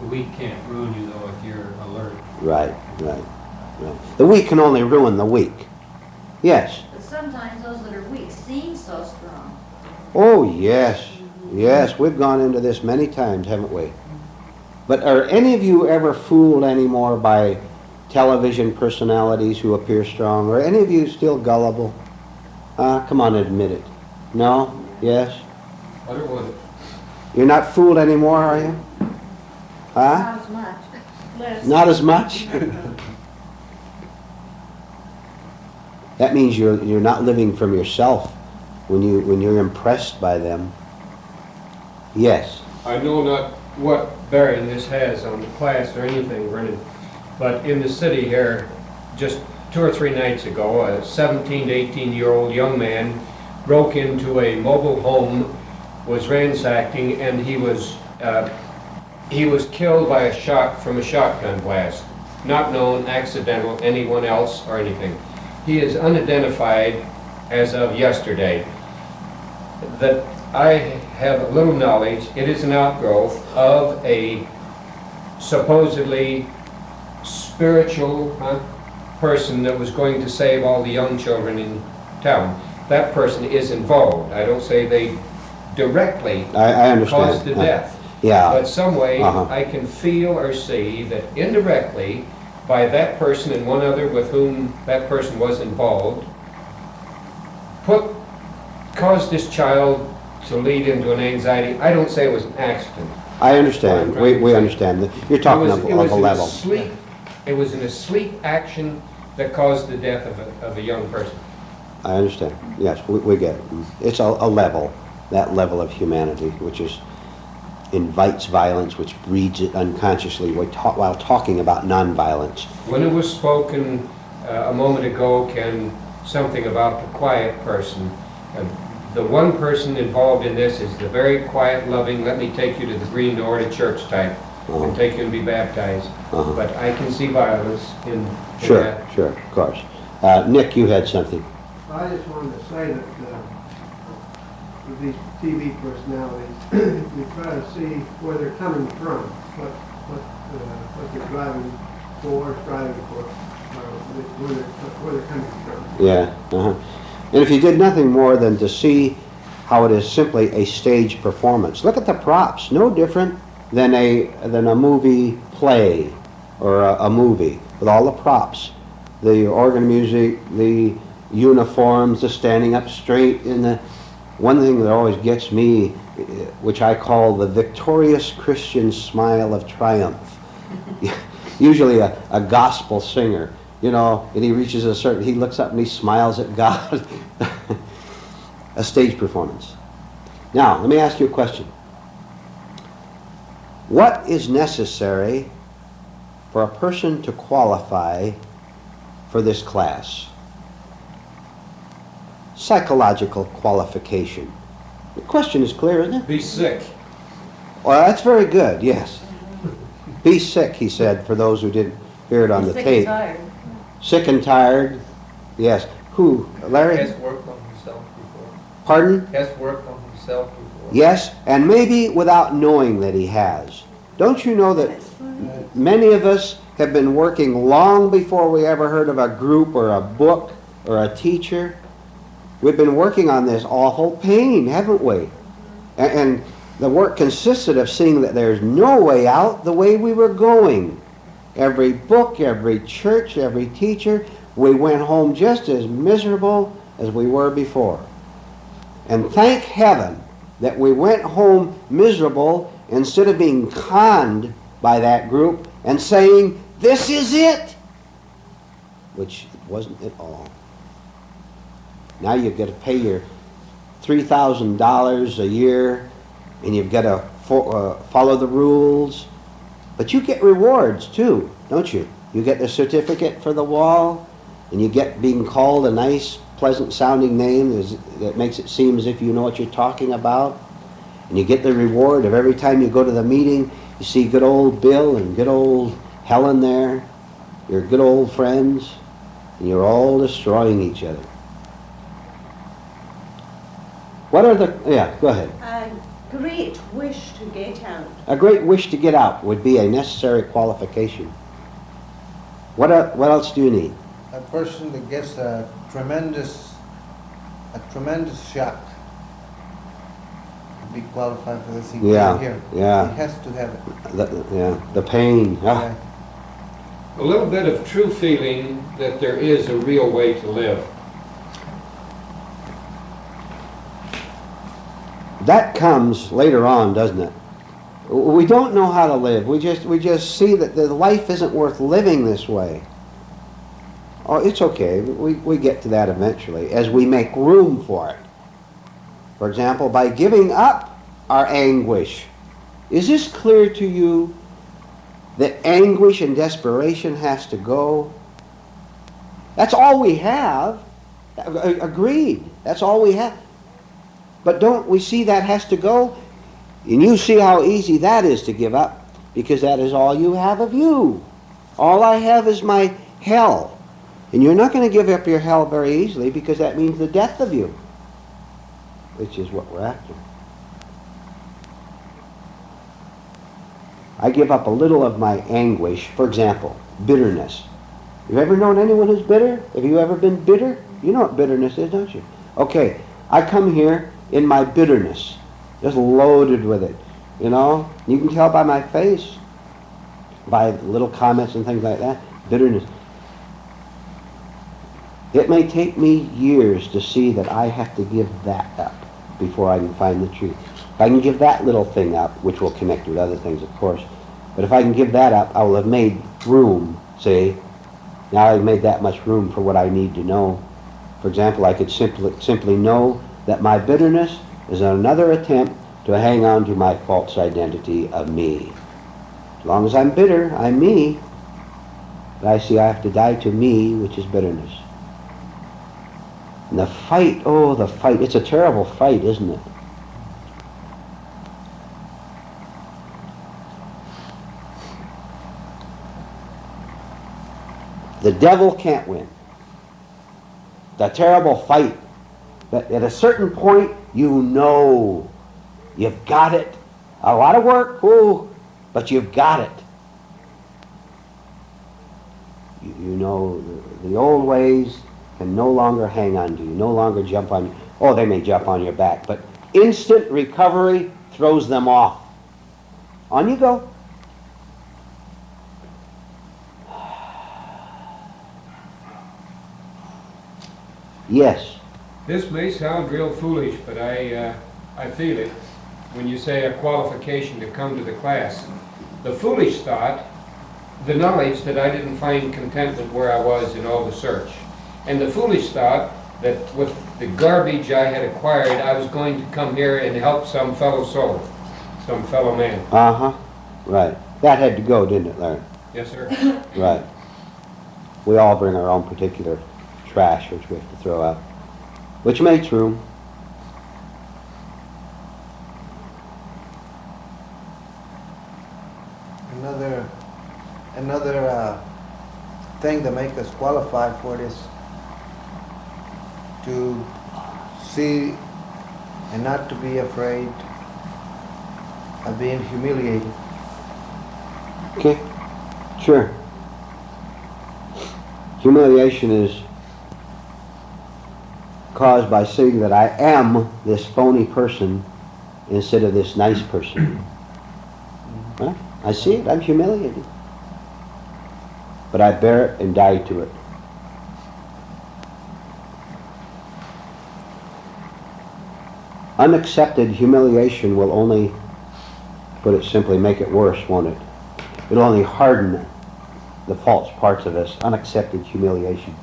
The weak can't ruin you, though, if you're alert. Right. The weak can only ruin the weak. Yes. But sometimes those that are weak seem so strong. Oh, yes. Yes, we've gone into this many times, haven't we? But are any of you ever fooled anymore by television personalities who appear strong? Are any of you still gullible? Come on, admit it. No? Yes? I don't want it. You're not fooled anymore, are you? Huh? Not as much. Less. Not as much? That means you're not living from yourself when you're impressed by them. Yes. I know not what bearing this has on the class or anything, Vernon, but in the city here, just 2 or 3 nights ago, a 17 to 18-year-old young man broke into a mobile home, was ransacking, and he was killed by a shot from a shotgun blast. Not known, accidental, anyone else or anything. He is unidentified as of yesterday. That I have little knowledge. It is an outgrowth of a supposedly spiritual person that was going to save all the young children in town. That person is involved. I don't say they directly I understand. caused the death. Yeah. But some way I can feel or see that indirectly by that person and one other with whom that person was involved caused this child to lead into an anxiety. I don't say it was an accident. I understand. We understand. You're talking of a level. It was an asleep action that caused the death of a young person. I understand. Yes, we get it. It's a level, that level of humanity, which invites violence, which breeds it unconsciously while talking about nonviolence. When it was spoken a moment ago, Ken, something about the quiet person. The one person involved in this is the very quiet, loving, let me take you to the green door to church type and take you and be baptized. But I can see violence in that. Sure, of course. Nick, you had something. I just wanted to say that with these TV personalities, you try to see where they're coming from, what they're driving for, striving for, where they're coming from. Yeah. And if you did nothing more than to see how it is simply a stage performance, look at the props. No different than a movie play or a movie with all the props, the organ music, the uniforms, the standing up straight. In the one thing that always gets me, which I call the victorious Christian smile of triumph. Usually a gospel singer, you know, and he reaches he looks up and he smiles at God. A stage performance. Now, let me ask you a question. What is necessary for a person to qualify for this class? Psychological qualification. The question is clear, isn't it? Be sick. Well, that's very good, yes. Be sick, he said, for those who didn't hear it on the Sick tape. and tired. Sick and tired, yes. Who? Larry? Has worked on himself before. Pardon? Has worked on himself before. Yes, and maybe without knowing that he has. Don't you know that many of us have been working long before we ever heard of a group or a book or a teacher? We've been working on this awful pain, haven't we? And the work consisted of seeing that there's no way out the way we were going. Every book, every church, every teacher, we went home just as miserable as we were before. And thank heaven that we went home miserable instead of being conned by that group and saying, "This is it," which wasn't at all. Now you've got to pay your $3,000 a year, and you've got to follow the rules. But you get rewards too, don't you? You get the certificate for the wall, and you get being called a nice, pleasant-sounding name that makes it seem as if you know what you're talking about. And you get the reward of every time you go to the meeting, you see good old Bill and good old Helen there. You're good old friends, and you're all destroying each other. What are the... Yeah, go ahead. A great wish to get out. A great wish to get out would be a necessary qualification. What else do you need? A person that gets a tremendous shock to be qualified for this. Yeah, Here. yeah. He has to have it. The pain. Yeah. A little bit of true feeling that there is a real way to live. That comes later on, doesn't it? We don't know how to live. We just see that the life isn't worth living this way. Oh, it's okay. We get to that eventually as we make room for it. For example, by giving up our anguish. Is this clear to you that anguish and desperation has to go? That's all we have. Agreed. That's all we have. But don't we see that has to go? And you see how easy that is to give up, because that is all you have of you. All I have is my hell. And you're not going to give up your hell very easily, because that means the death of you, which is what we're after. I give up a little of my anguish. For example, bitterness. You've ever known anyone who's bitter? Have you ever been bitter? You know what bitterness is, don't you? Okay, I come here in my bitterness, just loaded with it, you know. You can tell by my face, by little comments and things like that, bitterness. It may take me years to see that I have to give that up before I can find the truth. If I can give that little thing up, which will connect with other things, of course, but if I can give that up, I will have made room, see. Now I've made that much room for what I need to know. For example, I could simply know that my bitterness is another attempt to hang on to my false identity of me. As long as I'm bitter, I'm me. But I see I have to die to me, which is bitterness. And the fight, oh, the fight. It's a terrible fight, isn't it? The devil can't win. The terrible fight But at a certain point, you know you've got it. A lot of work, ooh, but you've got it. You know the old ways can no longer hang on to you, no longer jump on you. Oh, they may jump on your back, but instant recovery throws them off. On you go. Yes. This may sound real foolish, but I feel it when you say a qualification to come to the class. The foolish thought, the knowledge that I didn't find contentment where I was in all the search. And the foolish thought that with the garbage I had acquired, I was going to come here and help some fellow soul, some fellow man. Uh-huh. Right. That had to go, didn't it, Larry? Yes, sir. Right. We all bring our own particular trash which we have to throw out, which makes room. Another thing to make us qualify for this, to see and not to be afraid of being humiliated. Okay, sure. Humiliation is caused by seeing that I am this phony person instead of this nice person. Right? I see it, I'm humiliated. But I bear it and die to it. Unaccepted humiliation will only, put it simply, make it worse, won't it? It'll only harden the false parts of us. Unaccepted humiliation.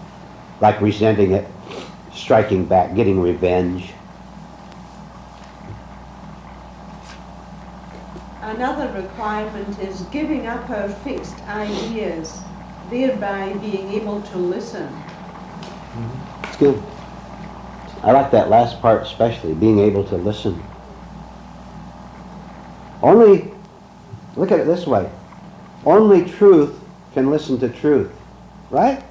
Like resenting it, striking back, getting revenge. Another requirement is giving up our fixed ideas, thereby being able to listen. It's good. I like that last part especially, being able to listen. Only, look at it this way, only truth can listen to truth, right?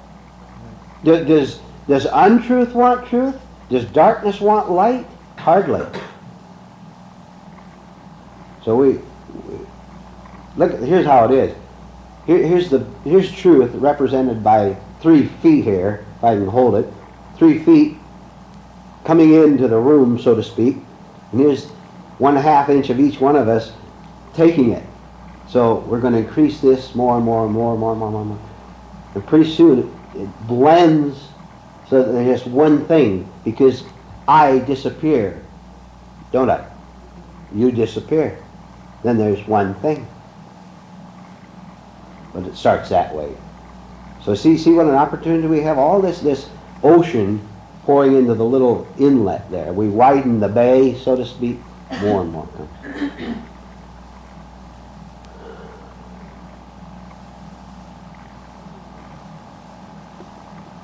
Does untruth want truth? Does darkness want light? Hardly. So we look. Here's how it is. Here's truth represented by 3 feet here, if I can hold it. 3 feet coming into the room, so to speak. And here's 1/2 inch of each one of us taking it. So we're going to increase this more and more and more and more and more and more. And pretty soon it blends so that there's just one thing, because I disappear, don't I? You disappear. Then there's one thing. But it starts that way. So see what an opportunity we have? All this ocean pouring into the little inlet there. We widen the bay, so to speak, more and more.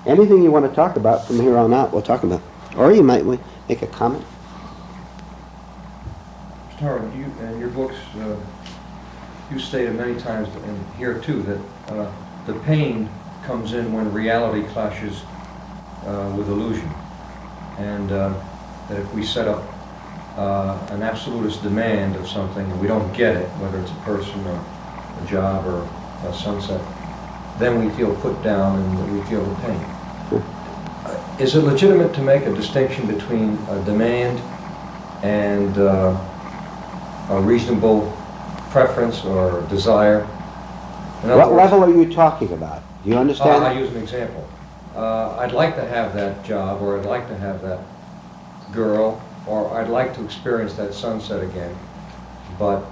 Anything you want to talk about from here on out, we'll talk about. Or you might make a comment. Mr. Harlan, you, in your books, you stated many times, and here too, that the pain comes in when reality clashes with illusion. And that if we set up an absolutist demand of something and we don't get it, whether it's a person or a job or a sunset, then we feel put down and we feel the pain. Is it legitimate to make a distinction between a demand and a reasonable preference or desire? What level are you talking about? Do you understand? I'll use an example. I'd like to have that job, or I'd like to have that girl, or I'd like to experience that sunset again, but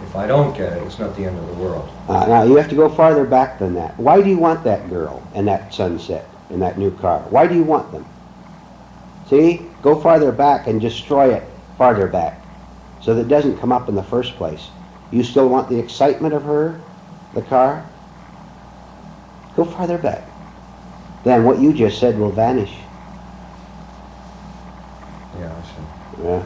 if I don't get it, it's not the end of the world. Now you have to go farther back than that. Why do you want that girl and that sunset and that new car? Why do you want them? See? Go farther back and destroy it farther back so that it doesn't come up in the first place. You still want the excitement of her, the car? Go farther back. Then what you just said will vanish. Yeah, I see. Yeah.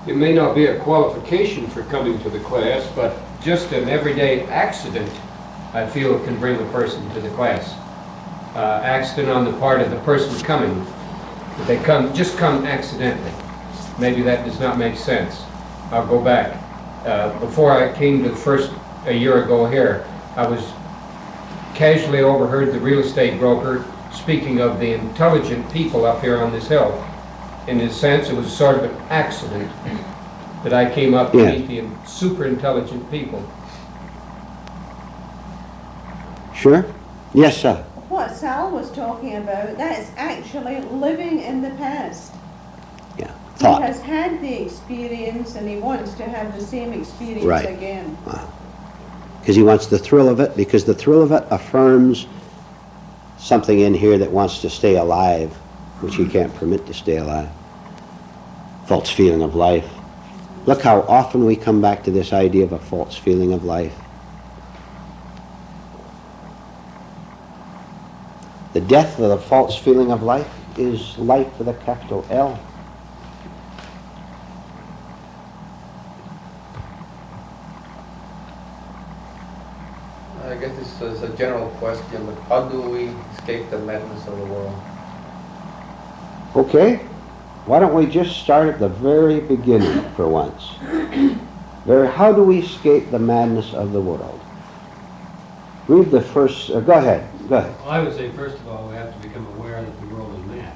It may not be a qualification for coming to the class, but just an everyday accident, I feel, can bring a person to the class. accident on the part of the person coming. That they just come accidentally. Maybe that does not make sense. I'll go back. Before I came to the first, a year ago here, I was casually overheard the real estate broker speaking of the intelligent people up here on this hill. In a sense, it was sort of an accident that I came up to meet the super intelligent people. Sure? Yes, sir. What Sal was talking about, that's actually living in the past. Yeah. He Thought. has had the experience and he wants to have the same experience Right. again. Because he wants the thrill of it, because the thrill of it affirms something in here that wants to stay alive, which he can't permit to stay alive. False feeling of life. Look how often we come back to this idea of a false feeling of life. The death of the false feeling of life is life with a capital L. I guess this is a general question, but how do we escape the madness of the world? Okay, why don't we just start at the very beginning for once? How do we escape the madness of the world? Read the first, go ahead. Well, I would say, first of all, we have to become aware that the world is mad.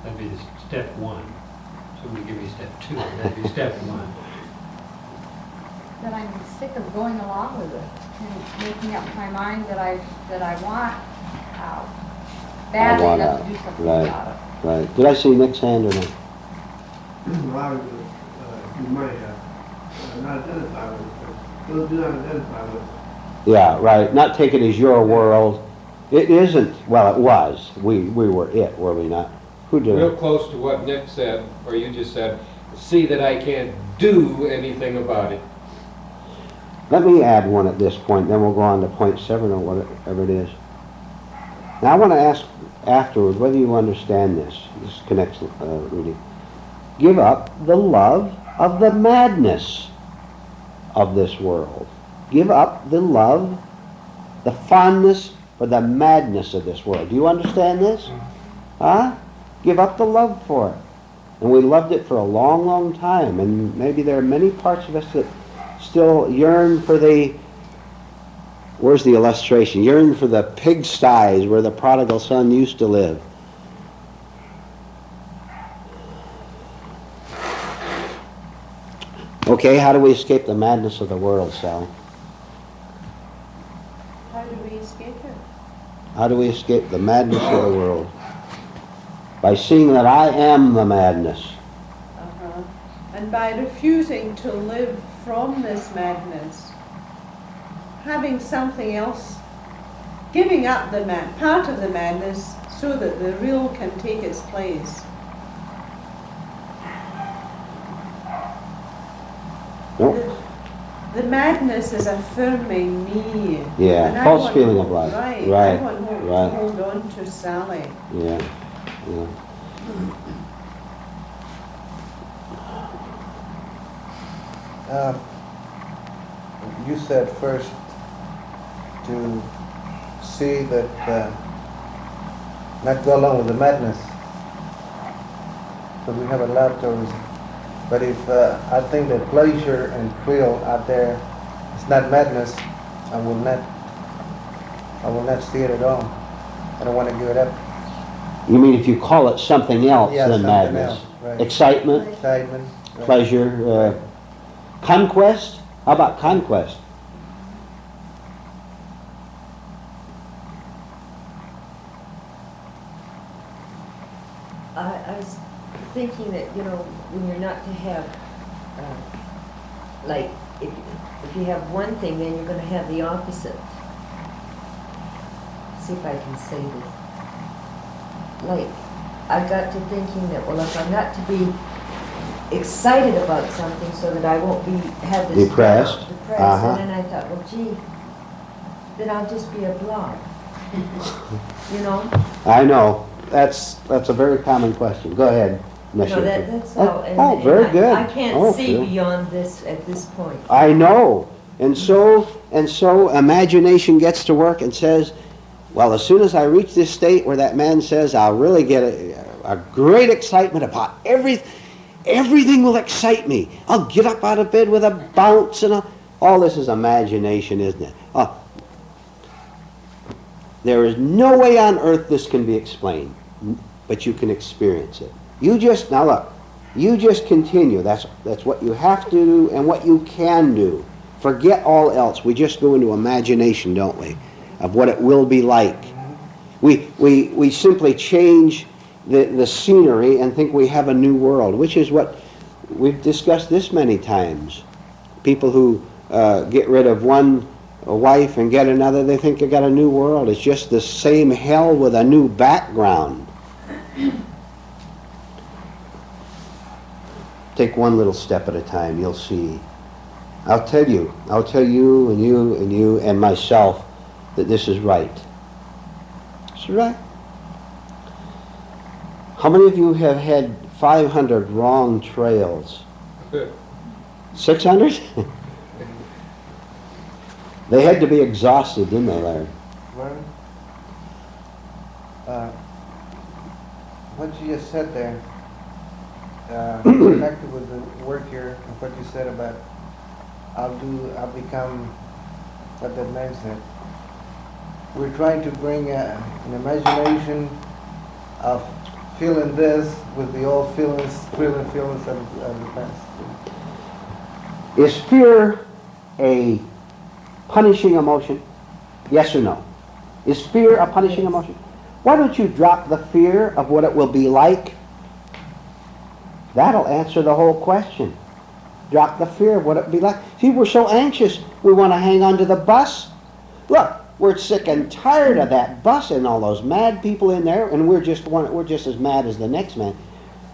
That'd be step one. Somebody give me step two. That'd be step one. That I'm sick of going along with it and making up my mind that I want out. Badly want enough out. to do something Right. about it. Right. Did I see Nick's hand or not? Well, I was, you might not identify with it, but those do not identify with it. Yeah, right. Not take it as your world. It isn't. Well, it was. We were it, were we not? Who did Real it? close to what Nick said, or you just said, see that I can't do anything about it. Let me add one at this point, then we'll go on to point 7 or whatever it is. Now I want to ask afterward whether you understand this. This connects, Rudy. Give up the love of the madness of this world. Give up the love, the fondness for the madness of this world. Do you understand this? Huh? Give up the love for it. And we loved it for a long, long time. And maybe there are many parts of us that still yearn for the, where's the illustration? Yearn for the pigsties where the prodigal son used to live. Okay, how do we escape the madness of the world, Sally? How do we escape it? How do we escape the madness of the world? By seeing that I am the madness. And by refusing to live from this madness, having something else, giving up the part of the madness so that the real can take its place. Nope. The madness is affirming me. Yeah, And I false want feeling to of life. Right, Right, I want to right. hold on to Sally. Yeah, yeah. You said first to see that, not go along with the madness. So we have a lot of, but if I think that pleasure and thrill out there is not madness, I will not see it at all. I don't want to give it up. You mean if you call it something else Yeah, than something madness? else, right. Excitement, Excitement. right. pleasure, conquest? How about conquest? I was thinking that, when you're not to have, like, if you have one thing, then you're going to have the opposite. See if I can say this. Like, I got to thinking that, well, if I'm not to be excited about something so that I won't have this Depressed. and then I thought, well, gee, then I'll just be a blob. I know. That's a very common question. Go ahead, Michelle. That's how. Oh, very I, good. I can't Oh, see sure. beyond this at this point. I know. And so imagination gets to work and says, Well, as soon as I reach this state where that man says, I'll really get a great excitement about everything will excite me. I'll get up out of bed with a bounce and all this is imagination, isn't it? There is no way on earth this can be explained, but you can experience it. Now look, you just continue. That's what you have to do and what you can do. Forget all else. We just go into imagination, don't we, of what it will be like. We simply change the scenery and think we have a new world, which is what we've discussed this many times. People who get rid of one wife and get another, they think they got a new world. It's just the same hell with a new background. Take one little step at a time, you'll see. I'll tell you and you and you and myself that this is right. This is right. How many of you have had 500 wrong trails? 600? They had to be exhausted, didn't they, Larry? Vernon, what you just said there, connected with the work here and what you said about I'll become what that man said. We're trying to bring an imagination of feeling this with the old feelings of the past. Is fear a punishing emotion? Yes or no? Is fear a punishing emotion? Why don't you drop the fear of what it will be like? That'll answer the whole question. Drop the fear of what it will be like. See, we're so anxious, we want to hang on to the bus. Look, we're sick and tired of that bus and all those mad people in there, and we're just as mad as the next man.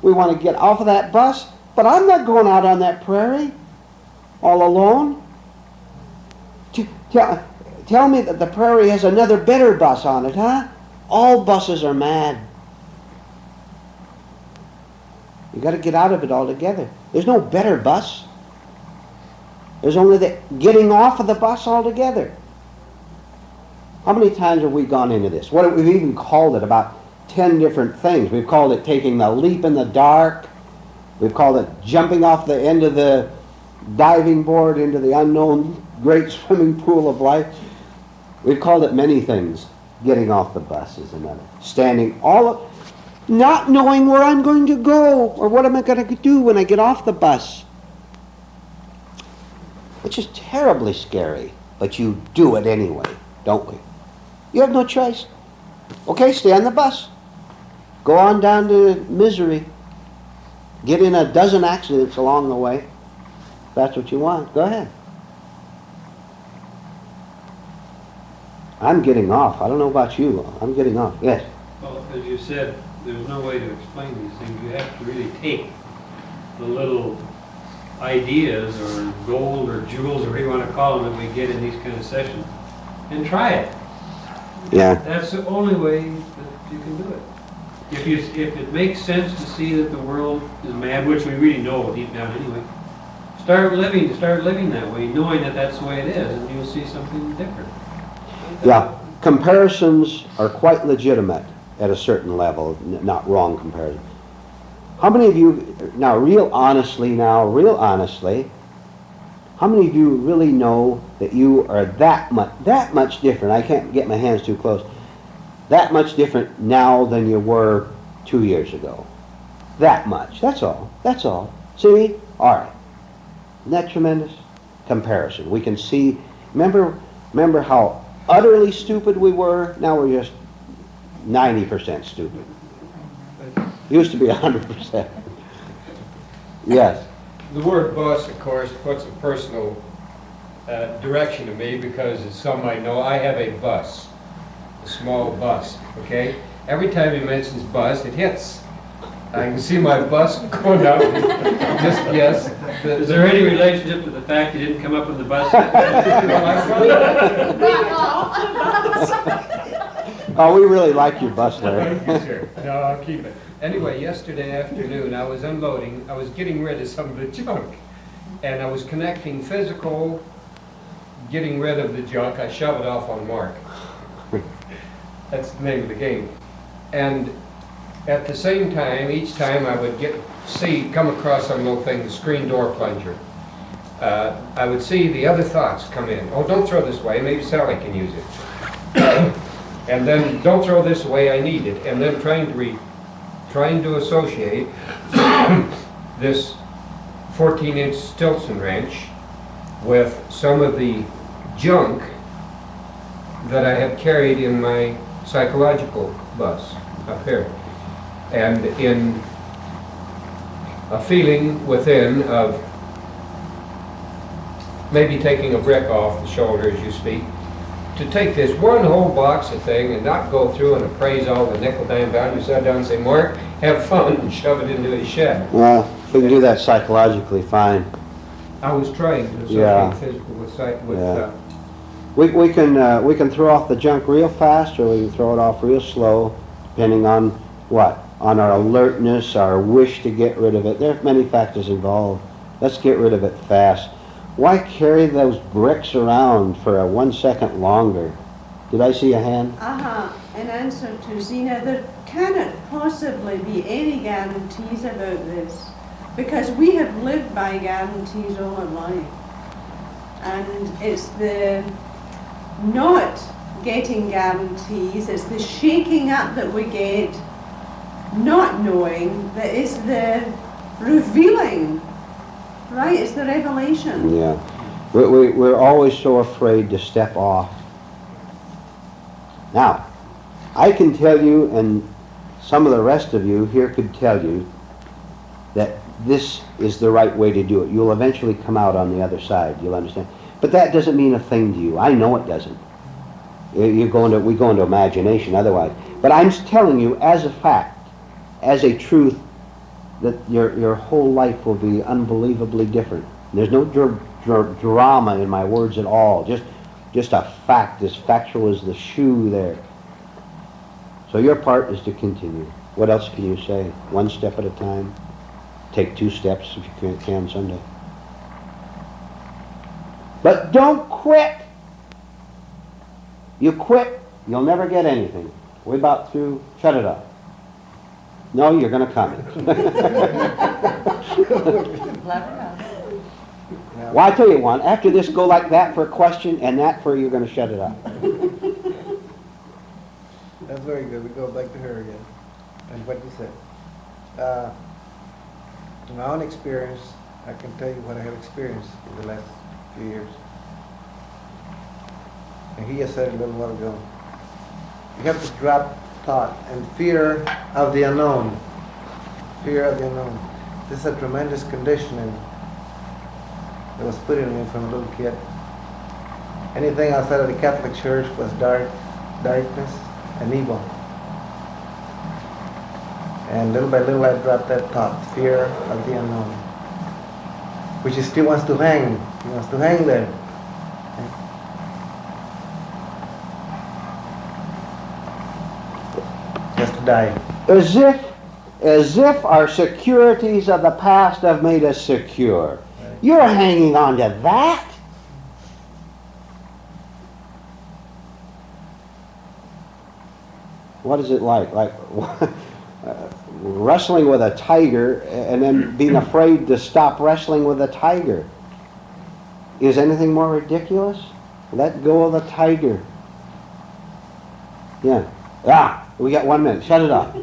We want to get off of that bus, but I'm not going out on that prairie all alone. Tell me that the prairie has another better bus on it, huh? All buses are mad. You got to get out of it altogether. There's no better bus. There's only the getting off of the bus altogether. How many times have we gone into this? We've even called it about 10 different things. We've called it taking the leap in the dark. We've called it jumping off the end of the diving board into the unknown great swimming pool of life. We've called it many things. Getting off the bus is another. Standing not knowing where I'm going to go or what am I going to do when I get off the bus. Which is terribly scary, but you do it anyway, don't we? You have no choice. Okay, stay on the bus. Go on down to misery. Get in a dozen accidents along the way. If that's what you want. Go ahead. I'm getting off. I don't know about you. I'm getting off. Yes? Well, as you said, there's no way to explain these things. You have to really take the little ideas or gold or jewels or whatever you want to call them that we get in these kind of sessions and try it. Yeah. That's the only way that you can do it. If it makes sense to see that the world is mad, which we really know deep down anyway, start living that way, knowing that that's the way it is, and you'll see something different. Yeah. Comparisons are quite legitimate at a certain level, not wrong comparison. How many of you, real honestly, how many of you really know that you are that much different? I can't get my hands too close. That much different now than you were 2 years ago. That much. That's all. That's all. See? All right. Isn't that tremendous? Comparison. We can see. Remember how utterly stupid we were? Now we're just 90% stupid. Used to be 100%. Yes. The word bus, of course, puts a personal direction to me because as some might know, I have a bus, a small bus, okay? Every time he mentions bus, it hits. I can see my bus going up. Just yes. Is there any relationship to the fact you didn't come up with the bus? Oh, we really like your bus, Larry. No, I'll keep it. Anyway, yesterday afternoon, I was unloading. I was getting rid of some of the junk. And I was connecting physical, getting rid of the junk. I shove it off on Mark. That's the name of the game. And at the same time, each time I would come across some little thing, the screen door plunger. I would see the other thoughts come in. Oh, don't throw this away, maybe Sally can use it. And then, don't throw this away, I need it. And then trying to associate this 14-inch Stilson wrench with some of the junk that I had carried in my psychological bus up here. And in a feeling within of maybe taking a brick off the shoulder, as you speak, to take this one whole box of thing and not go through and appraise all the nickel dime value, sit down and say, Mark, have fun, and shove it into his shed. Well, we can do that psychologically fine. I was trying to associate Yeah. physical with Yeah. We can throw off the junk real fast, or we can throw it off real slow, depending on what? On our alertness, our wish to get rid of it. There are many factors involved. Let's get rid of it fast. Why carry those bricks around for 1 second longer? Did I see a hand? In answer to Zena, there cannot possibly be any guarantees about this, because we have lived by guarantees all our life. And it's the not getting guarantees, it's the shaking up that we get, not knowing, that is the revealing, right? It's the revelation. Yeah. We're always so afraid to step off. Now, I can tell you, and some of the rest of you here could tell you, that this is the right way to do it. You'll eventually come out on the other side, you'll understand. But that doesn't mean a thing to you. I know it doesn't. We go into imagination otherwise. But I'm telling you as a fact, as a truth, that your whole life will be unbelievably different. There's no drama in my words at all. Just a fact, as factual as the shoe there. So your part is to continue. What else can you say? One step at a time. Take 2 steps if you can someday. But don't quit. You quit, you'll never get anything. We're about through. Shut it up. No, you're going to comment. Well, I tell you one. After this, go like that for a question, and that for you're going to shut it up. That's very good. We go back to her again. And what you said. In my own experience, I can tell you what I have experienced in the last few years. And he has said it a little while ago. You have to drop thought and fear of the unknown. Fear of the unknown. This is a tremendous conditioning that was put in me from a little kid. Anything outside of the Catholic Church was darkness and evil. And little by little I dropped that thought, fear of the unknown. Which he still wants to hang. He wants to hang there. Just to die. As if our securities of the past have made us secure. Right. You're hanging on to that? What is it like? Like wrestling with a tiger and then being afraid to stop wrestling with a tiger. Is anything more ridiculous? Let go of the tiger. Yeah. We got 1 minute. Shut it up.